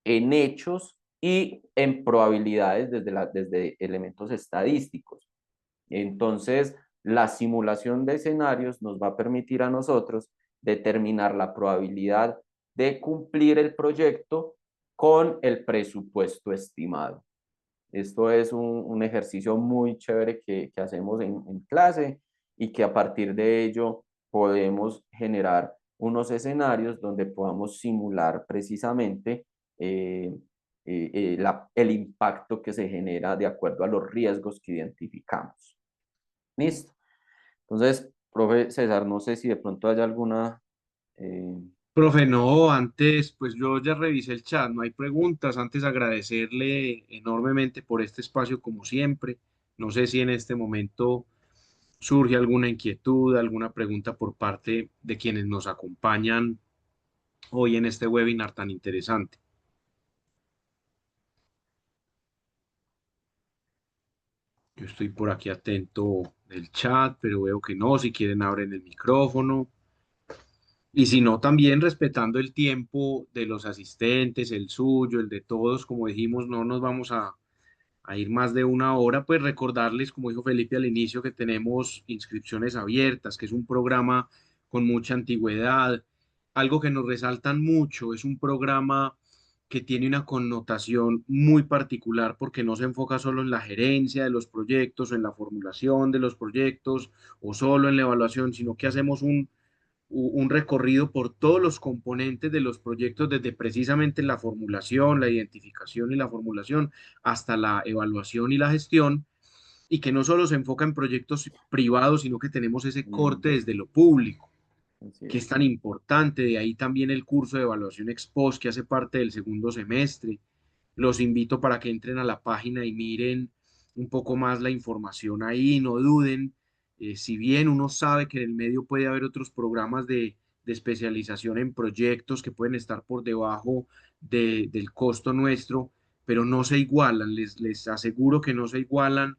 en hechos y en probabilidades desde elementos estadísticos. Entonces, la simulación de escenarios nos va a permitir a nosotros determinar la probabilidad de cumplir el proyecto con el presupuesto estimado. Esto es un ejercicio muy chévere que hacemos en clase y que a partir de ello podemos generar unos escenarios donde podamos simular precisamente el impacto que se genera de acuerdo a los riesgos que identificamos. ¿Listo? Entonces, profe César, no sé si de pronto hay alguna... eh, Profe, no, antes, pues yo ya revisé el chat, no hay preguntas. Antes agradecerle enormemente por este espacio, como siempre. No sé si en este momento surge alguna inquietud, alguna pregunta por parte de quienes nos acompañan hoy en este webinar tan interesante. Yo estoy por aquí atento del chat, pero veo que no. Si quieren, abren el micrófono. Y si no, también respetando el tiempo de los asistentes, el suyo, el de todos, como dijimos, no nos vamos a ir más de una hora, pues recordarles, como dijo Felipe al inicio, que tenemos inscripciones abiertas, que es un programa con mucha antigüedad. Algo que nos resaltan mucho, es un programa que tiene una connotación muy particular porque no se enfoca solo en la gerencia de los proyectos o en la formulación de los proyectos o solo en la evaluación, sino que hacemos un recorrido por todos los componentes de los proyectos, desde precisamente la formulación, la identificación y la formulación, hasta la evaluación y la gestión, y que no solo se enfoca en proyectos privados, sino que tenemos ese corte desde lo público, así que es es. tan importante. De ahí también el curso de evaluación ex post, que hace parte del segundo semestre, los invito para que entren a la página y miren un poco más la información ahí, no duden. Si bien uno sabe que en el medio puede haber otros programas de especialización en proyectos que pueden estar por debajo del costo nuestro, pero no se igualan, les aseguro que no se igualan.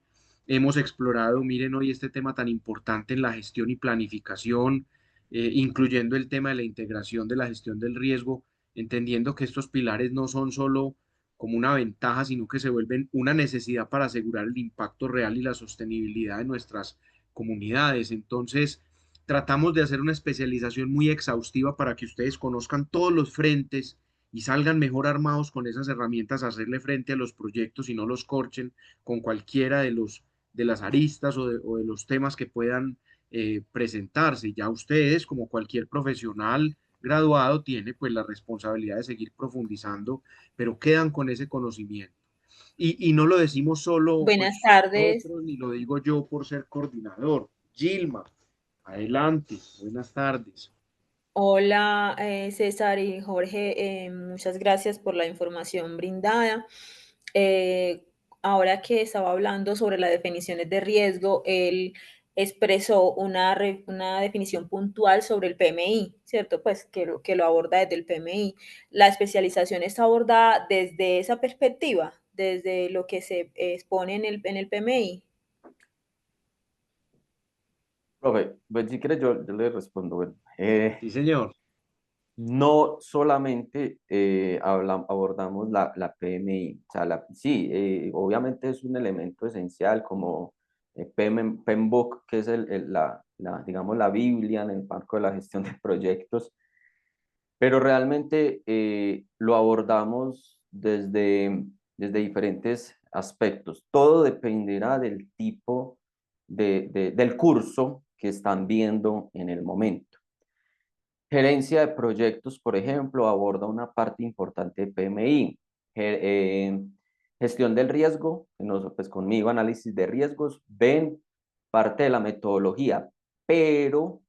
Hemos explorado, miren hoy este tema tan importante en la gestión y planificación, incluyendo el tema de la integración de la gestión del riesgo, entendiendo que estos pilares no son solo como una ventaja, sino que se vuelven una necesidad para asegurar el impacto real y la sostenibilidad de nuestras comunidades. Entonces, tratamos de hacer una especialización muy exhaustiva para que ustedes conozcan todos los frentes y salgan mejor armados con esas herramientas a hacerle frente a los proyectos y no los corchen con cualquiera de las aristas o de los temas que puedan presentarse. Ya ustedes, como cualquier profesional graduado, tiene pues la responsabilidad de seguir profundizando, pero quedan con ese conocimiento. Y no lo decimos solo Buenas pues tardes. nosotros, ni lo digo yo por ser coordinador. Gilma, adelante, buenas tardes. Hola, César y Jorge. Muchas gracias por la información brindada. Ahora que estaba hablando sobre las definiciones de riesgo, él expresó una definición puntual sobre el PMI, ¿cierto? Pues que lo aborda desde el PMI. La especialización está abordada desde esa perspectiva, desde lo que se expone en el PMI. Profe, pues si quieres yo le respondo. Bueno, Sí, señor. no solamente abordamos la PMI, o sea, sí, obviamente es un elemento esencial como PMBOK, que es digamos, la Biblia en el marco de la gestión de proyectos, pero realmente lo abordamos desde diferentes aspectos. Todo dependerá del tipo del curso que están viendo en el momento. Gerencia de proyectos, por ejemplo, aborda una parte importante de PMI. Gestión del riesgo, pues conmigo, análisis de riesgos, ven parte de la metodología, pero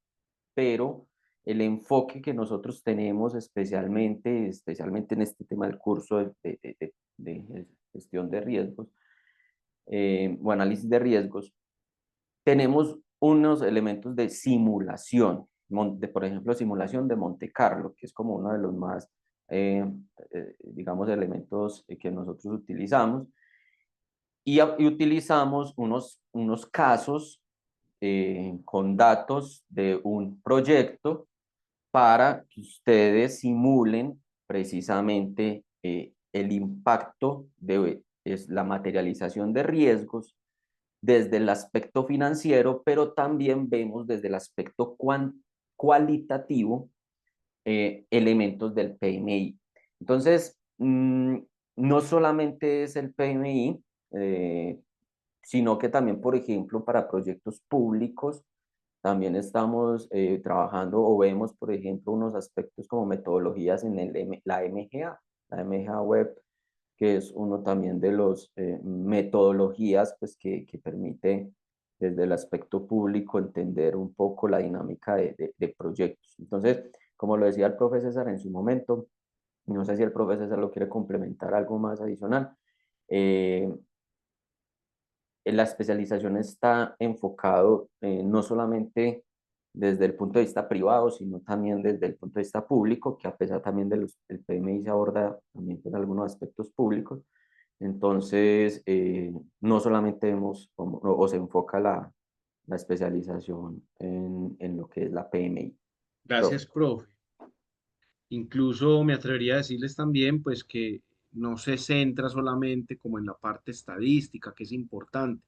el enfoque que nosotros tenemos especialmente en este tema del curso de gestión de riesgos o análisis de riesgos, tenemos unos elementos de simulación, por ejemplo, simulación de Monte Carlo, que es como uno de los más, digamos, elementos que nosotros utilizamos. Y utilizamos unos casos con datos de un proyecto para que ustedes simulen precisamente el impacto de la materialización de riesgos desde el aspecto financiero, pero también vemos desde el aspecto cualitativo elementos del PMI. Entonces, no solamente es el PMI, sino que también, por ejemplo, para proyectos públicos, también estamos trabajando o vemos, por ejemplo, unos aspectos como metodologías en la MGA Web, que es uno también de los metodologías pues, que permite desde el aspecto público entender un poco la dinámica de proyectos. Entonces, como lo decía el profe César en su momento, no sé si el profe César lo quiere complementar algo más adicional, la especialización está enfocado no solamente desde el punto de vista privado, sino también desde el punto de vista público, que a pesar también del PMI se aborda también en algunos aspectos públicos. Entonces, no solamente vemos o se enfoca la especialización en lo que es la PMI. Gracias, Profe. profe. Incluso me atrevería a decirles también, pues, que no se centra solamente como en la parte estadística, que es importante,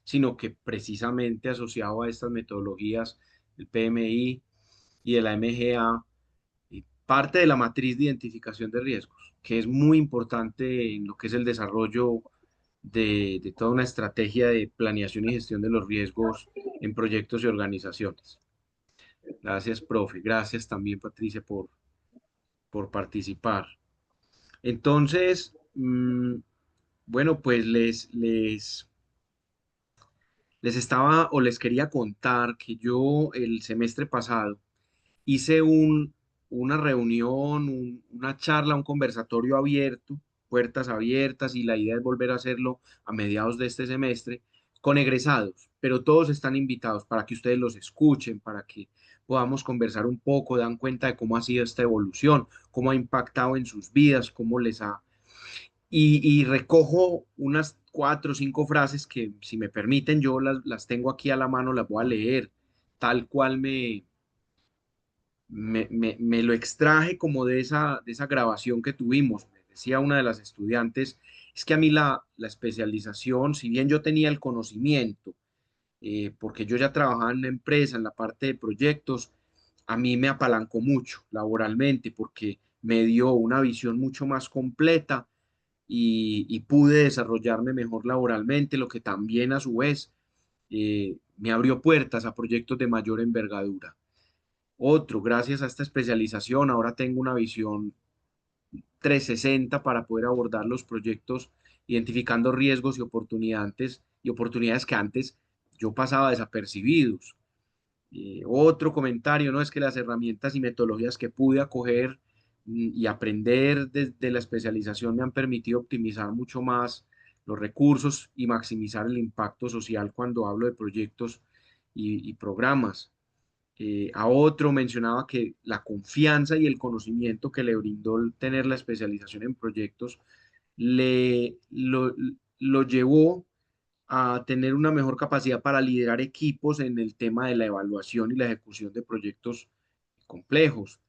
sino que precisamente asociado a estas metodologías, el PMI y el MGA, y parte de la matriz de identificación de riesgos, que es muy importante en lo que es el desarrollo de toda una estrategia de planeación y gestión de los riesgos en proyectos y organizaciones. Gracias, profe. Gracias también, Patricia, por participar. Entonces, bueno, pues les estaba o les quería contar que yo el semestre pasado hice una reunión, una charla, un conversatorio abierto puertas abiertas y la idea es volver a hacerlo a mediados de este semestre con egresados, pero todos están invitados para que ustedes los escuchen, para que podamos conversar un poco, dan cuenta de cómo ha sido esta evolución, cómo ha impactado en sus vidas, cómo les ha... Y recojo unas 4 o 5 frases que, si me permiten, yo las tengo aquí a la mano, las voy a leer tal cual me lo extraje como de esa grabación que tuvimos. Me decía una de las estudiantes, es que a mí la especialización, si bien yo tenía el conocimiento, porque yo ya trabajaba en una empresa, en la parte de proyectos, a mí me apalancó mucho laboralmente porque me dio una visión mucho más completa y pude desarrollarme mejor laboralmente, lo que también a su vez me abrió puertas a proyectos de mayor envergadura. Otro, gracias a esta especialización, ahora tengo una visión 360 para poder abordar los proyectos, identificando riesgos y oportunidades que antes yo pasaba desapercibidos. Otro comentario, ¿no? Es que las herramientas y metodologías que pude acoger y aprender desde la especialización me han permitido optimizar mucho más los recursos y maximizar el impacto social cuando hablo de proyectos y programas. A otro mencionaba que la confianza y el conocimiento que le brindó el tener la especialización en proyectos le, lo llevó a tener una mejor capacidad para liderar equipos en el tema de la evaluación y la ejecución de proyectos complejos.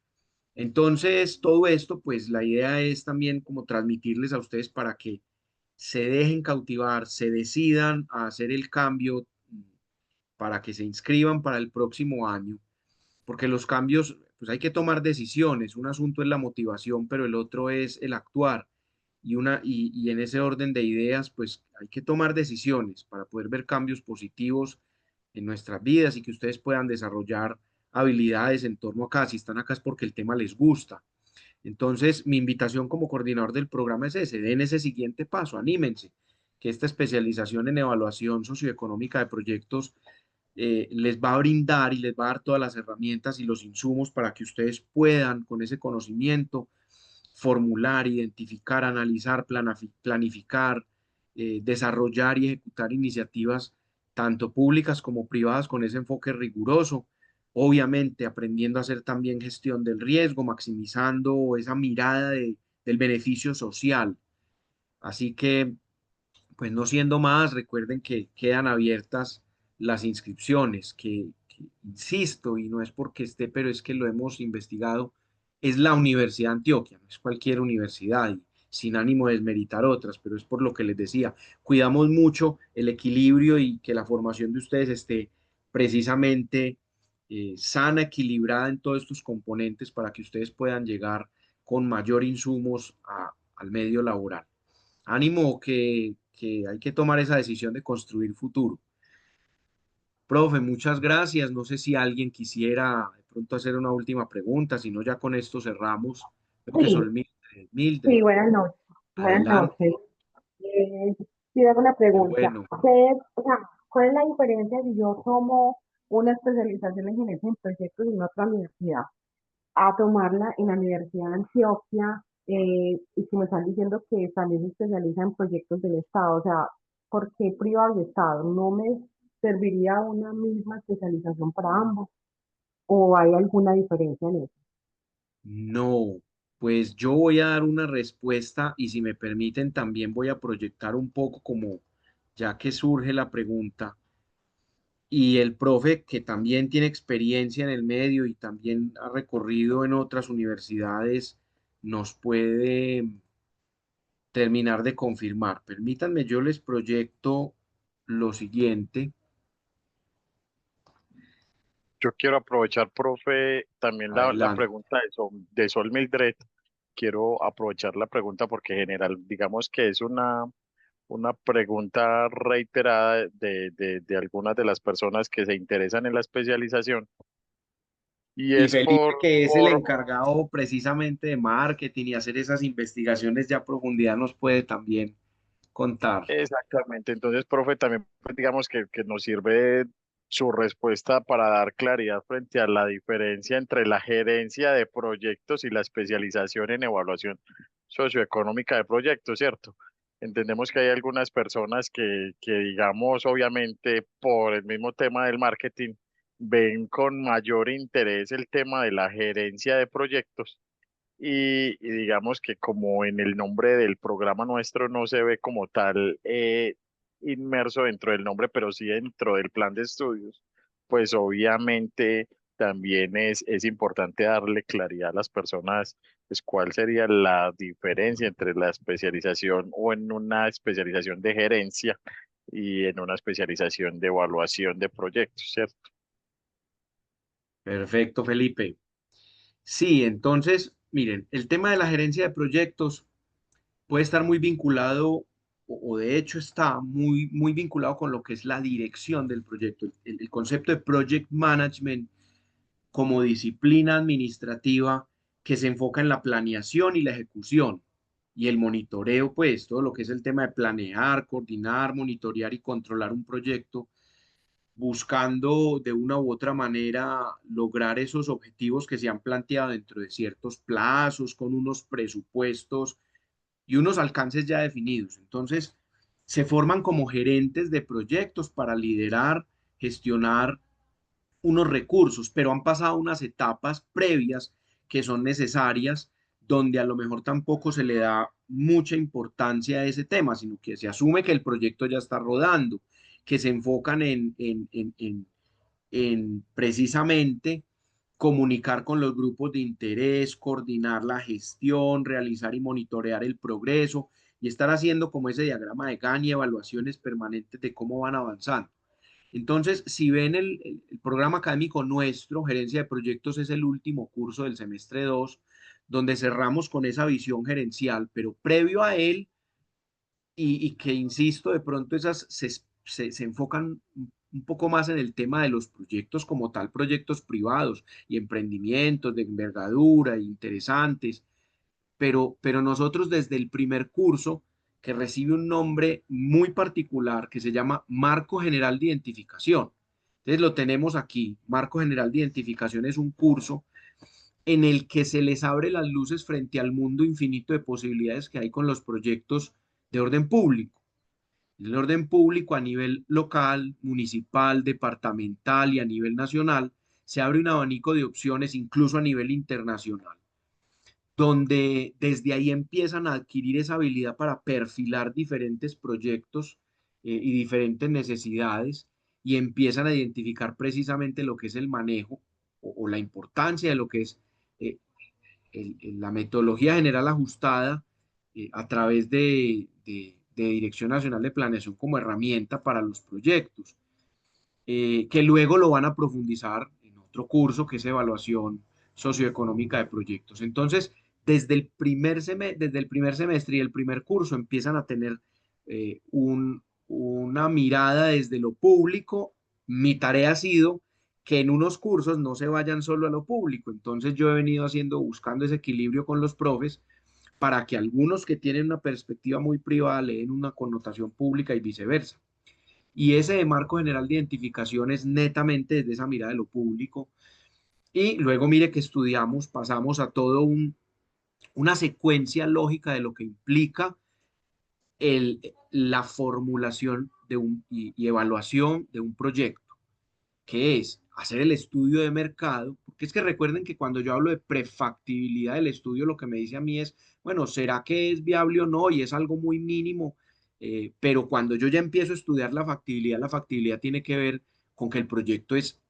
Entonces, todo esto, pues la idea es también como transmitirles a ustedes para que se dejen cautivar, se decidan a hacer el cambio, para que se inscriban para el próximo año, porque los cambios, pues hay que tomar decisiones. Un asunto es la motivación, pero el otro es el actuar. Y en ese orden de ideas, pues hay que tomar decisiones para poder ver cambios positivos en nuestras vidas y que ustedes puedan desarrollar habilidades en torno acá. Si están acá es porque el tema les gusta. Entonces, mi invitación como coordinador del programa es ese, den ese siguiente paso, anímense, que esta especialización en evaluación socioeconómica de proyectos les va a brindar y les va a dar todas las herramientas y los insumos para que ustedes puedan, con ese conocimiento, formular, identificar, analizar, planificar, desarrollar y ejecutar iniciativas tanto públicas como privadas con ese enfoque riguroso, obviamente aprendiendo a hacer también gestión del riesgo, maximizando esa mirada del beneficio social. Así que, pues no siendo más, recuerden que quedan abiertas las inscripciones, insisto, y no es porque esté, pero es que lo hemos investigado, es la Universidad de Antioquia, no es cualquier universidad, y sin ánimo de desmeritar otras, pero es por lo que les decía, cuidamos mucho el equilibrio y que la formación de ustedes esté precisamente sana, equilibrada en todos estos componentes para que ustedes puedan llegar con mayor insumos al medio laboral. Ánimo que hay que tomar esa decisión de construir futuro. Profe, muchas gracias. No sé si alguien quisiera de pronto hacer una última pregunta, si no ya con esto cerramos. Creo que Sí, son Mildred. sí, Mildred, buenas noches. Buenas adelante. noches. Sí, hago una Qué pregunta. bueno. O sea, ¿cuál es la diferencia si yo tomo una especialización en gerencia en proyectos en otra universidad a tomarla en la Universidad de Antioquia y si me están diciendo que también se especializa en proyectos del Estado? O sea, ¿por qué privado y Estado? ¿No me serviría una misma especialización para ambos? ¿O hay alguna diferencia en eso? No, pues yo voy a dar una respuesta y si me permiten también voy a proyectar un poco como ya que surge la pregunta y el profe que también tiene experiencia en el medio y también ha recorrido en otras universidades nos puede terminar de confirmar. Permítanme, yo les proyecto lo siguiente. Yo quiero aprovechar, profe, también la Adelante. pregunta de Sol Mildred. Quiero aprovechar la pregunta porque general, digamos que es una pregunta reiterada de algunas de las personas que se interesan en la especialización. Y Y es Felipe, que es el por encargado precisamente de marketing y hacer esas investigaciones ya a profundidad, nos puede también contar. exactamente. Entonces, profe, también pues, digamos que nos sirve su respuesta para dar claridad frente a la diferencia entre la gerencia de proyectos y la especialización en evaluación socioeconómica de proyectos, ¿cierto? Entendemos que hay algunas personas que digamos, obviamente, por el mismo tema del marketing, ven con mayor interés el tema de la gerencia de proyectos y digamos que como en el nombre del programa nuestro no se ve como tal inmerso dentro del nombre, pero sí dentro del plan de estudios, pues obviamente también es importante darle claridad a las personas, pues cuál sería la diferencia entre la especialización o en una especialización de gerencia y en una especialización de evaluación de proyectos, ¿cierto? Perfecto, Felipe. Sí, entonces, miren, el tema de la gerencia de proyectos puede estar muy vinculado, o de hecho está muy vinculado con lo que es la dirección del proyecto. El concepto de project management como disciplina administrativa que se enfoca en la planeación y la ejecución y el monitoreo, pues todo lo que es el tema de planear, coordinar, monitorear y controlar un proyecto, buscando de una u otra manera lograr esos objetivos que se han planteado dentro de ciertos plazos, con unos presupuestos y unos alcances ya definidos. Entonces, se forman como gerentes de proyectos para liderar, gestionar unos recursos, pero han pasado unas etapas previas que son necesarias, donde a lo mejor tampoco se le da mucha importancia a ese tema, sino que se asume que el proyecto ya está rodando, que se enfocan en precisamente comunicar con los grupos de interés, coordinar la gestión, realizar y monitorear el progreso y estar haciendo como ese diagrama de Gantt y evaluaciones permanentes de cómo van avanzando. Entonces, si ven el programa académico nuestro, Gerencia de Proyectos, es el último curso del semestre 2, donde cerramos con esa visión gerencial, pero previo a él, y que, insisto, de pronto esas se enfocan un poco más en el tema de los proyectos como tal, proyectos privados y emprendimientos de envergadura, interesantes, pero nosotros desde el primer curso, que recibe un nombre muy particular que se llama Marco General de Identificación. Entonces lo tenemos aquí. Marco General de Identificación es un curso en el que se les abre las luces frente al mundo infinito de posibilidades que hay con los proyectos de orden público. El orden público a nivel local, municipal, departamental y a nivel nacional, se abre un abanico de opciones incluso a nivel internacional, donde desde ahí empiezan a adquirir esa habilidad para perfilar diferentes proyectos y diferentes necesidades y empiezan a identificar precisamente lo que es el manejo o la importancia de lo que es eh, la metodología general ajustada a través de Dirección Nacional de Planeación como herramienta para los proyectos, que luego lo van a profundizar en otro curso que es evaluación socioeconómica de proyectos. Entonces, desde el primer semestre y el primer curso empiezan a tener una mirada desde lo público. Mi tarea ha sido que en unos cursos no se vayan solo a lo público. Entonces, yo he venido buscando ese equilibrio con los profes para que algunos que tienen una perspectiva muy privada le den una connotación pública y viceversa. Y ese de marco general de identificación es netamente desde esa mirada de lo público. Y luego mire que estudiamos, pasamos a una secuencia lógica de lo que implica la formulación y evaluación de un proyecto, que es hacer el estudio de mercado, porque es que recuerden que cuando yo hablo de prefactibilidad del estudio, lo que me dice a mí es, bueno, ¿será que es viable o no? Y es algo muy mínimo, pero cuando yo ya empiezo a estudiar la factibilidad tiene que ver con que el proyecto es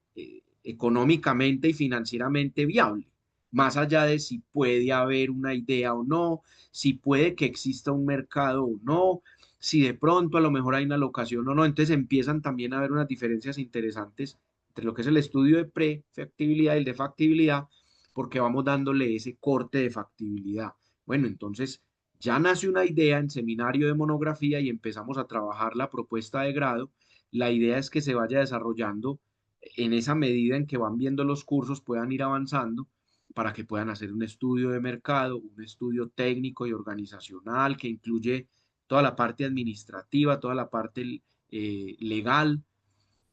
económicamente y financieramente viable, más allá de si puede haber una idea o no, si puede que exista un mercado o no, si de pronto a lo mejor hay una locación o no. Entonces empiezan también a haber unas diferencias interesantes entre lo que es el estudio de prefactibilidad y el de factibilidad, porque vamos dándole ese corte de factibilidad. Bueno, entonces ya nace una idea en seminario de monografía y empezamos a trabajar la propuesta de grado. La idea es que se vaya desarrollando en esa medida en que van viendo los cursos, puedan ir avanzando para que puedan hacer un estudio de mercado, un estudio técnico y organizacional que incluye toda la parte administrativa, toda la parte legal.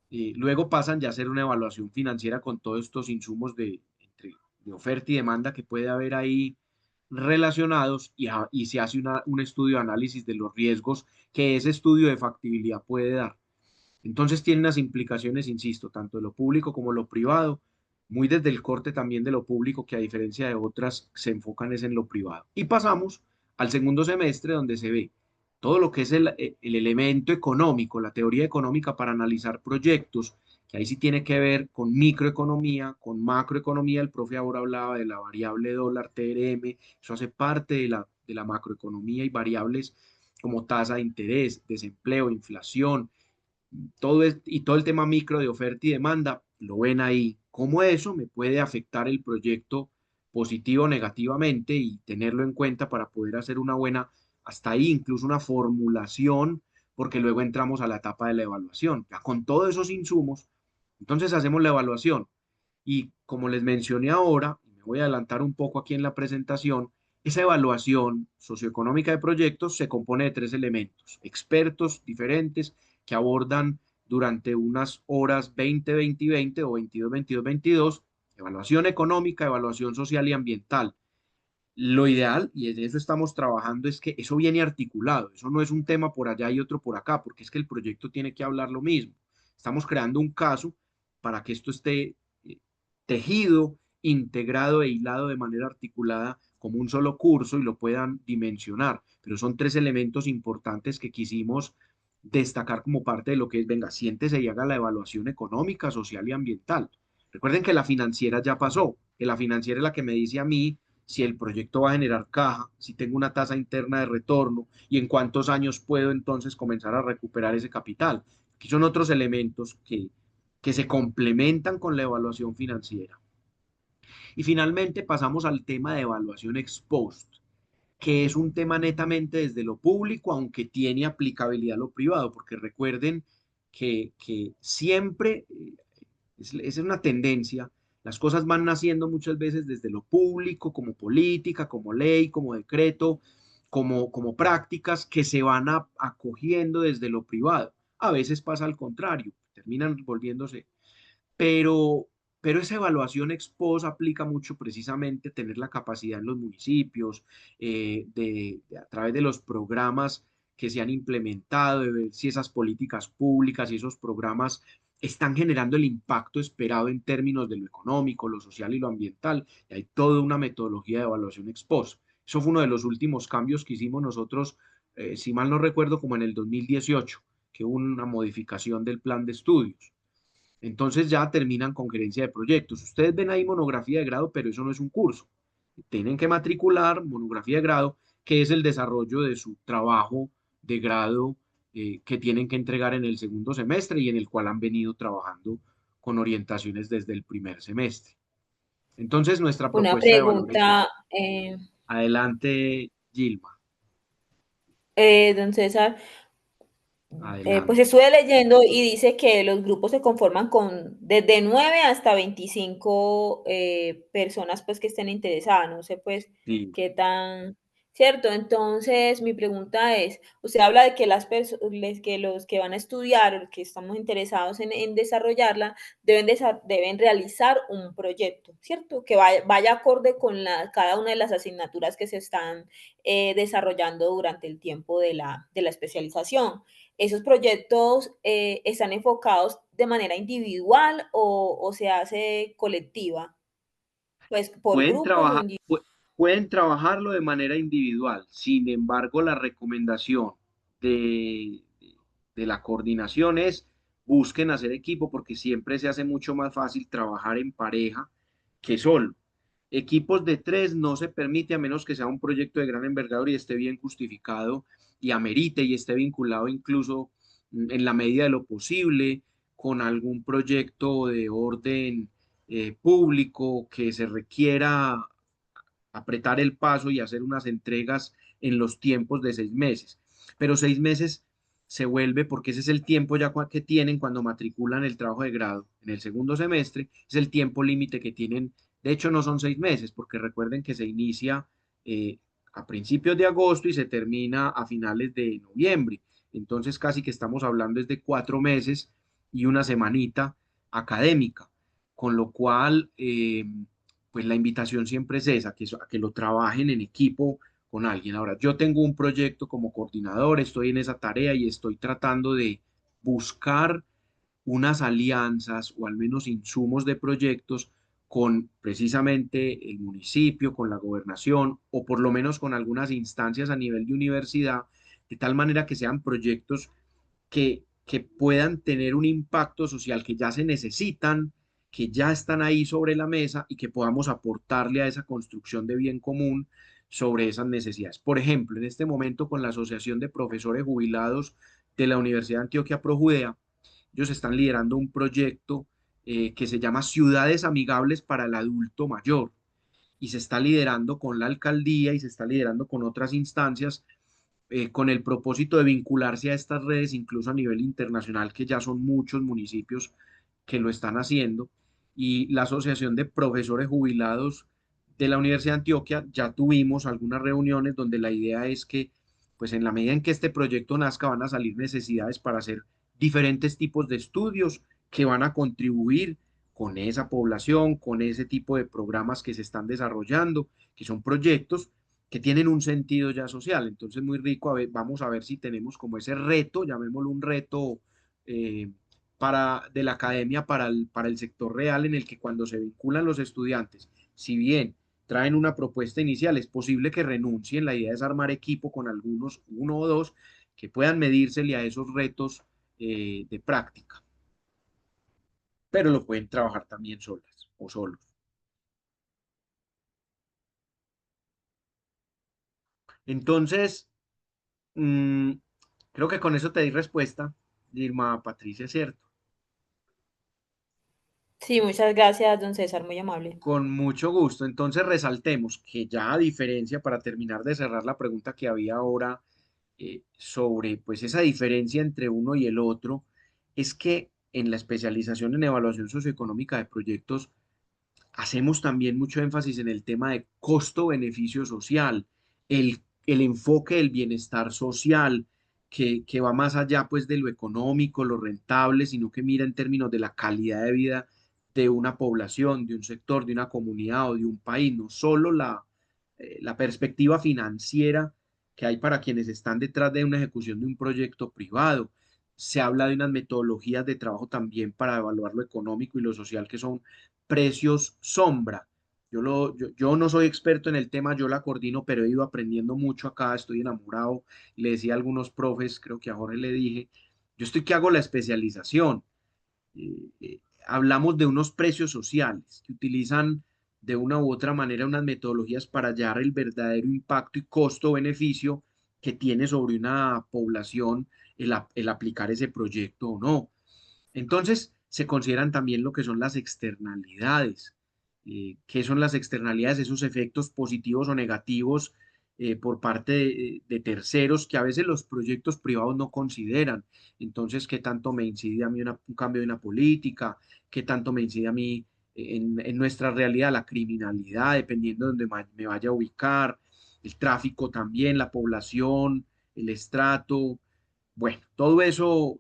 Luego pasan ya a hacer una evaluación financiera con todos estos insumos de oferta y demanda que puede haber ahí relacionados y se hace un estudio de análisis de los riesgos que ese estudio de factibilidad puede dar. Entonces tiene unas implicaciones, insisto, tanto de lo público como lo privado, muy desde el corte también de lo público, que a diferencia de otras se enfocan es en lo privado. Y pasamos al segundo semestre donde se ve todo lo que es el elemento económico, la teoría económica para analizar proyectos, que ahí sí tiene que ver con microeconomía, con macroeconomía. El profe ahora hablaba de la variable dólar TRM, eso hace parte de la macroeconomía y variables como tasa de interés, desempleo, inflación, y todo el tema micro de oferta y demanda, lo ven ahí. ¿Cómo eso me puede afectar el proyecto positivo o negativamente y tenerlo en cuenta para poder hacer una buena, hasta ahí incluso una formulación, porque luego entramos a la etapa de la evaluación. Ya con todos esos insumos, entonces hacemos la evaluación. Y como les mencioné ahora, y me voy a adelantar un poco aquí en la presentación, esa evaluación socioeconómica de proyectos se compone de tres elementos: expertos diferentes que abordan durante unas horas 20-20-20 o 22-22-22, evaluación económica, evaluación social y ambiental. Lo ideal, y en eso estamos trabajando, es que eso viene articulado, eso no es un tema por allá y otro por acá, porque es que el proyecto tiene que hablar lo mismo. Estamos creando un caso para que esto esté tejido, integrado e hilado de manera articulada como un solo curso y lo puedan dimensionar. Pero son tres elementos importantes que quisimos destacar como parte de lo que es, venga, siéntese y haga la evaluación económica, social y ambiental. Recuerden que la financiera ya pasó, que la financiera es la que me dice a mí si el proyecto va a generar caja, si tengo una tasa interna de retorno y en cuántos años puedo entonces comenzar a recuperar ese capital. Aquí son otros elementos que se complementan con la evaluación financiera. Y finalmente pasamos al tema de evaluación ex post, que es un tema netamente desde lo público, aunque tiene aplicabilidad a lo privado, porque recuerden que siempre es una tendencia, las cosas van naciendo muchas veces desde lo público, como política, como ley, como decreto, como prácticas que se van acogiendo desde lo privado. A veces pasa al contrario, terminan volviéndose, pero, pero esa evaluación ex post aplica mucho precisamente tener la capacidad en los municipios, a través de los programas que se han implementado, de ver si esas políticas públicas y esos programas están generando el impacto esperado en términos de lo económico, lo social y lo ambiental. Y hay toda una metodología de evaluación ex post. Eso fue uno de los últimos cambios que hicimos nosotros, si mal no recuerdo, como en el 2018, que hubo una modificación del plan de estudios. Entonces ya terminan con gerencia de proyectos. Ustedes ven ahí monografía de grado, pero eso no es un curso. Tienen que matricular monografía de grado, que es el desarrollo de su trabajo de grado que tienen que entregar en el segundo semestre y en el cual han venido trabajando con orientaciones desde el primer semestre. Entonces, nuestra Una propuesta de evaluación. pregunta, Adelante, Gilma. don César. Pues Adelante. estuve leyendo y dice que los grupos se conforman con desde 9 hasta 25 personas pues que estén interesadas. No sé pues Sí. qué tan cierto. Entonces, mi pregunta es, usted habla de que que los que van a estudiar o que estamos interesados en desarrollarla deben realizar un proyecto, ¿cierto? Que vaya acorde con cada una de las asignaturas que se están desarrollando durante el tiempo de la especialización. ¿Esos proyectos están enfocados de manera individual o se hace colectiva? Pues por Pueden grupos o trabajar, individuales. pueden trabajarlo de manera individual. Sin embargo, la recomendación de, de la coordinación es busquen hacer equipo porque siempre se hace mucho más fácil trabajar en pareja que solo. Equipos de tres no se permite a menos que sea un proyecto de gran envergadura y esté bien justificado y amerite y esté vinculado incluso en la medida de lo posible con algún proyecto de orden público que se requiera apretar el paso y hacer unas entregas en los tiempos de 6 meses. Pero 6 meses se vuelve, porque ese es el tiempo ya que tienen cuando matriculan el trabajo de grado en el segundo semestre, es el tiempo límite que tienen. De hecho, no son 6 meses, porque recuerden que se inicia a principios de agosto y se termina a finales de noviembre. Entonces, casi que estamos hablando es de 4 meses y una semanita académica, con lo cual pues la invitación siempre es esa, a que lo trabajen en equipo con alguien. Ahora, yo tengo un proyecto como coordinador, estoy en esa tarea y estoy tratando de buscar unas alianzas o al menos insumos de proyectos con precisamente el municipio, con la gobernación o por lo menos con algunas instancias a nivel de universidad, de tal manera que sean proyectos que puedan tener un impacto social, que ya se necesitan, que ya están ahí sobre la mesa y que podamos aportarle a esa construcción de bien común sobre esas necesidades. Por ejemplo, en este momento con la Asociación de Profesores Jubilados de la Universidad de Antioquia ProJudea, ellos están liderando un proyecto que se llama Ciudades Amigables para el Adulto Mayor y se está liderando con la alcaldía y se está liderando con otras instancias con el propósito de vincularse a estas redes, incluso a nivel internacional, que ya son muchos municipios que lo están haciendo. Y la Asociación de Profesores Jubilados de la Universidad de Antioquia, ya tuvimos algunas reuniones donde la idea es que, pues en la medida en que este proyecto nazca, van a salir necesidades para hacer diferentes tipos de estudios que van a contribuir con esa población, con ese tipo de programas que se están desarrollando, que son proyectos que tienen un sentido ya social. Entonces, muy rico, vamos a ver si tenemos como ese reto, llamémoslo un reto de la academia para el sector real, en el que cuando se vinculan los estudiantes, si bien traen una propuesta inicial, es posible que renuncien, la idea es armar equipo con algunos, uno o dos, que puedan medírsele a esos retos de práctica, pero lo pueden trabajar también solas o solos. Entonces, mm, creo que con eso te di respuesta, Irma Patricia, ¿cierto? Sí, muchas gracias, don César, muy amable. Con mucho gusto. Entonces resaltemos que ya a diferencia, para terminar de cerrar la pregunta que había ahora sobre pues esa diferencia entre uno y el otro, es que en la especialización en evaluación socioeconómica de proyectos hacemos también mucho énfasis en el tema de costo-beneficio social, el enfoque del bienestar social, que va más allá pues de lo económico, lo rentable, sino que mira en términos de la calidad de vida de una población, de un sector, de una comunidad o de un país, no solo la perspectiva financiera que hay para quienes están detrás de una ejecución de un proyecto privado. Se habla de unas metodologías de trabajo también para evaluar lo económico y lo social que son precios sombra. Yo no soy experto en el tema, yo la coordino, pero he ido aprendiendo mucho acá, estoy enamorado. Le decía a algunos profes, creo que a Jorge le dije, yo estoy que hago la especialización. Hablamos de unos precios sociales que utilizan de una u otra manera unas metodologías para hallar el verdadero impacto y costo-beneficio que tiene sobre una población el aplicar ese proyecto o no. Entonces, se consideran también lo que son las externalidades. ¿Qué son las externalidades? Esos efectos positivos o negativos por parte de terceros que a veces los proyectos privados no consideran. Entonces, ¿qué tanto me incide a mí un cambio de una política? ¿Qué tanto me incide a mí en nuestra realidad la criminalidad, dependiendo de donde me vaya a ubicar? El tráfico también, la población, el estrato. Bueno, todo eso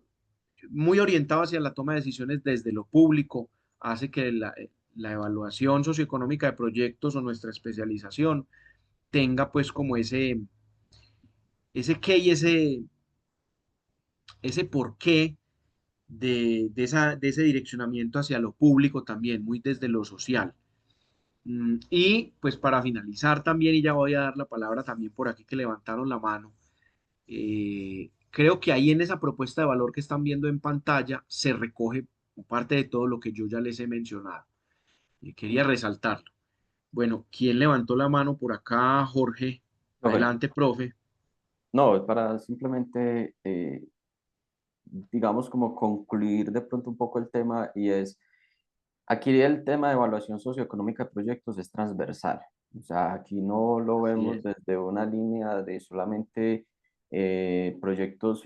muy orientado hacia la toma de decisiones desde lo público, hace que la evaluación socioeconómica de proyectos o nuestra especialización tenga pues como ese qué y ese porqué de ese direccionamiento hacia lo público también, muy desde lo social. Y pues para finalizar también, y ya voy a dar la palabra también por aquí que levantaron la mano, creo que ahí en esa propuesta de valor que están viendo en pantalla se recoge parte de todo lo que yo ya les he mencionado. Quería resaltarlo. Bueno, ¿quién levantó la mano por acá? Jorge. Profe, Adelante, profe. no, es para simplemente, digamos, como concluir de pronto un poco el tema y es, aquí el tema de evaluación socioeconómica de proyectos es transversal. O sea, aquí no lo Así vemos es. desde una línea de solamente proyectos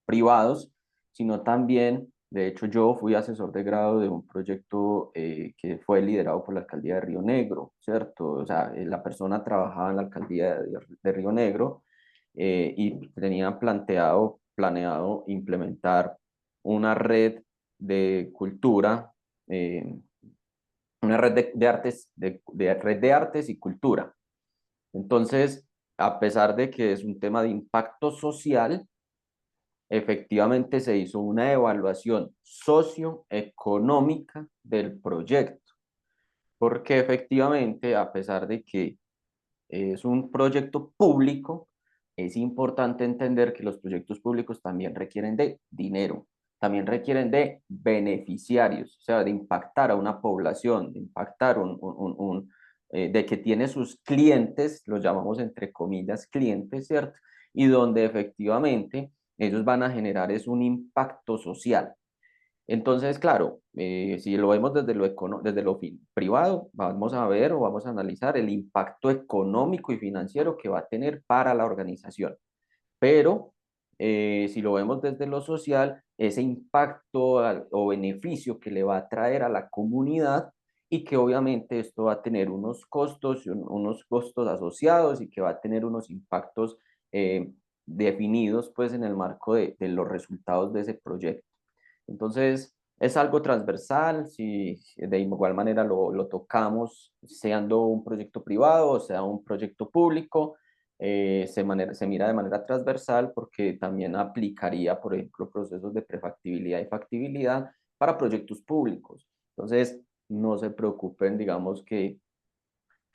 privados, sino también, de hecho, yo fui asesor de grado de un proyecto que fue liderado por la alcaldía de Río Negro, ¿cierto? O sea, la persona trabajaba en la alcaldía de Río Negro y tenían planeado implementar una red de cultura eh, una red de artes, de red de artes y cultura. Entonces, a pesar de que es un tema de impacto social, efectivamente se hizo una evaluación socioeconómica del proyecto, porque efectivamente, a pesar de que es un proyecto público, es importante entender que los proyectos públicos también requieren de dinero, también requieren de beneficiarios, o sea, de impactar a una población, de impactar de que tiene sus clientes, los llamamos entre comillas clientes, ¿cierto? Y donde efectivamente ellos van a generar es un impacto social. Entonces, claro, si lo vemos desde lo privado, vamos a ver o vamos a analizar el impacto económico y financiero que va a tener para la organización. Pero si lo vemos desde lo social, ese impacto o beneficio que le va a traer a la comunidad y que obviamente esto va a tener unos costos, unos costos asociados y que va a tener unos impactos definidos pues en el marco de los resultados de ese proyecto. Entonces, es algo transversal, si de igual manera lo tocamos, siendo un proyecto privado o sea un proyecto público, se mira de manera transversal porque también aplicaría, por ejemplo, procesos de prefactibilidad y factibilidad para proyectos públicos. Entonces, no se preocupen, digamos que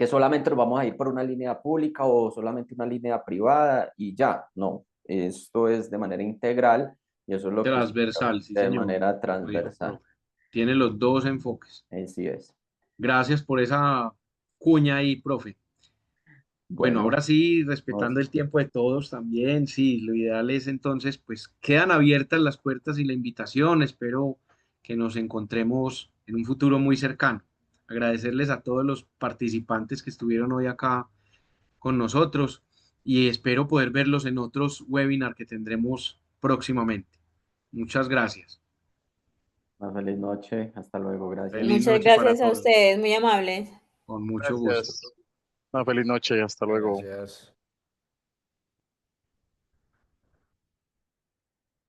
solamente nos vamos a ir por una línea pública o solamente una línea privada y ya, no, esto es de manera integral y eso es lo que se Transversal, sí, de señor. manera Lo dijo el transversal. profe. Tiene los dos enfoques. Así es. Gracias por esa cuña ahí, profe. Bueno, Bueno, ahora sí, vamos. respetando el tiempo de todos también, sí, lo ideal es entonces, pues quedan abiertas las puertas y la invitación. Espero que nos encontremos en un futuro muy cercano. Agradecerles a todos los participantes que estuvieron hoy acá con nosotros y espero poder verlos en otros webinars que tendremos próximamente. Muchas gracias. Una feliz noche. Hasta luego. Feliz Gracias. Muchas noche para gracias a todos. ustedes, muy amables. Con mucho gusto. Gracias. Una feliz noche. Hasta luego. Gracias.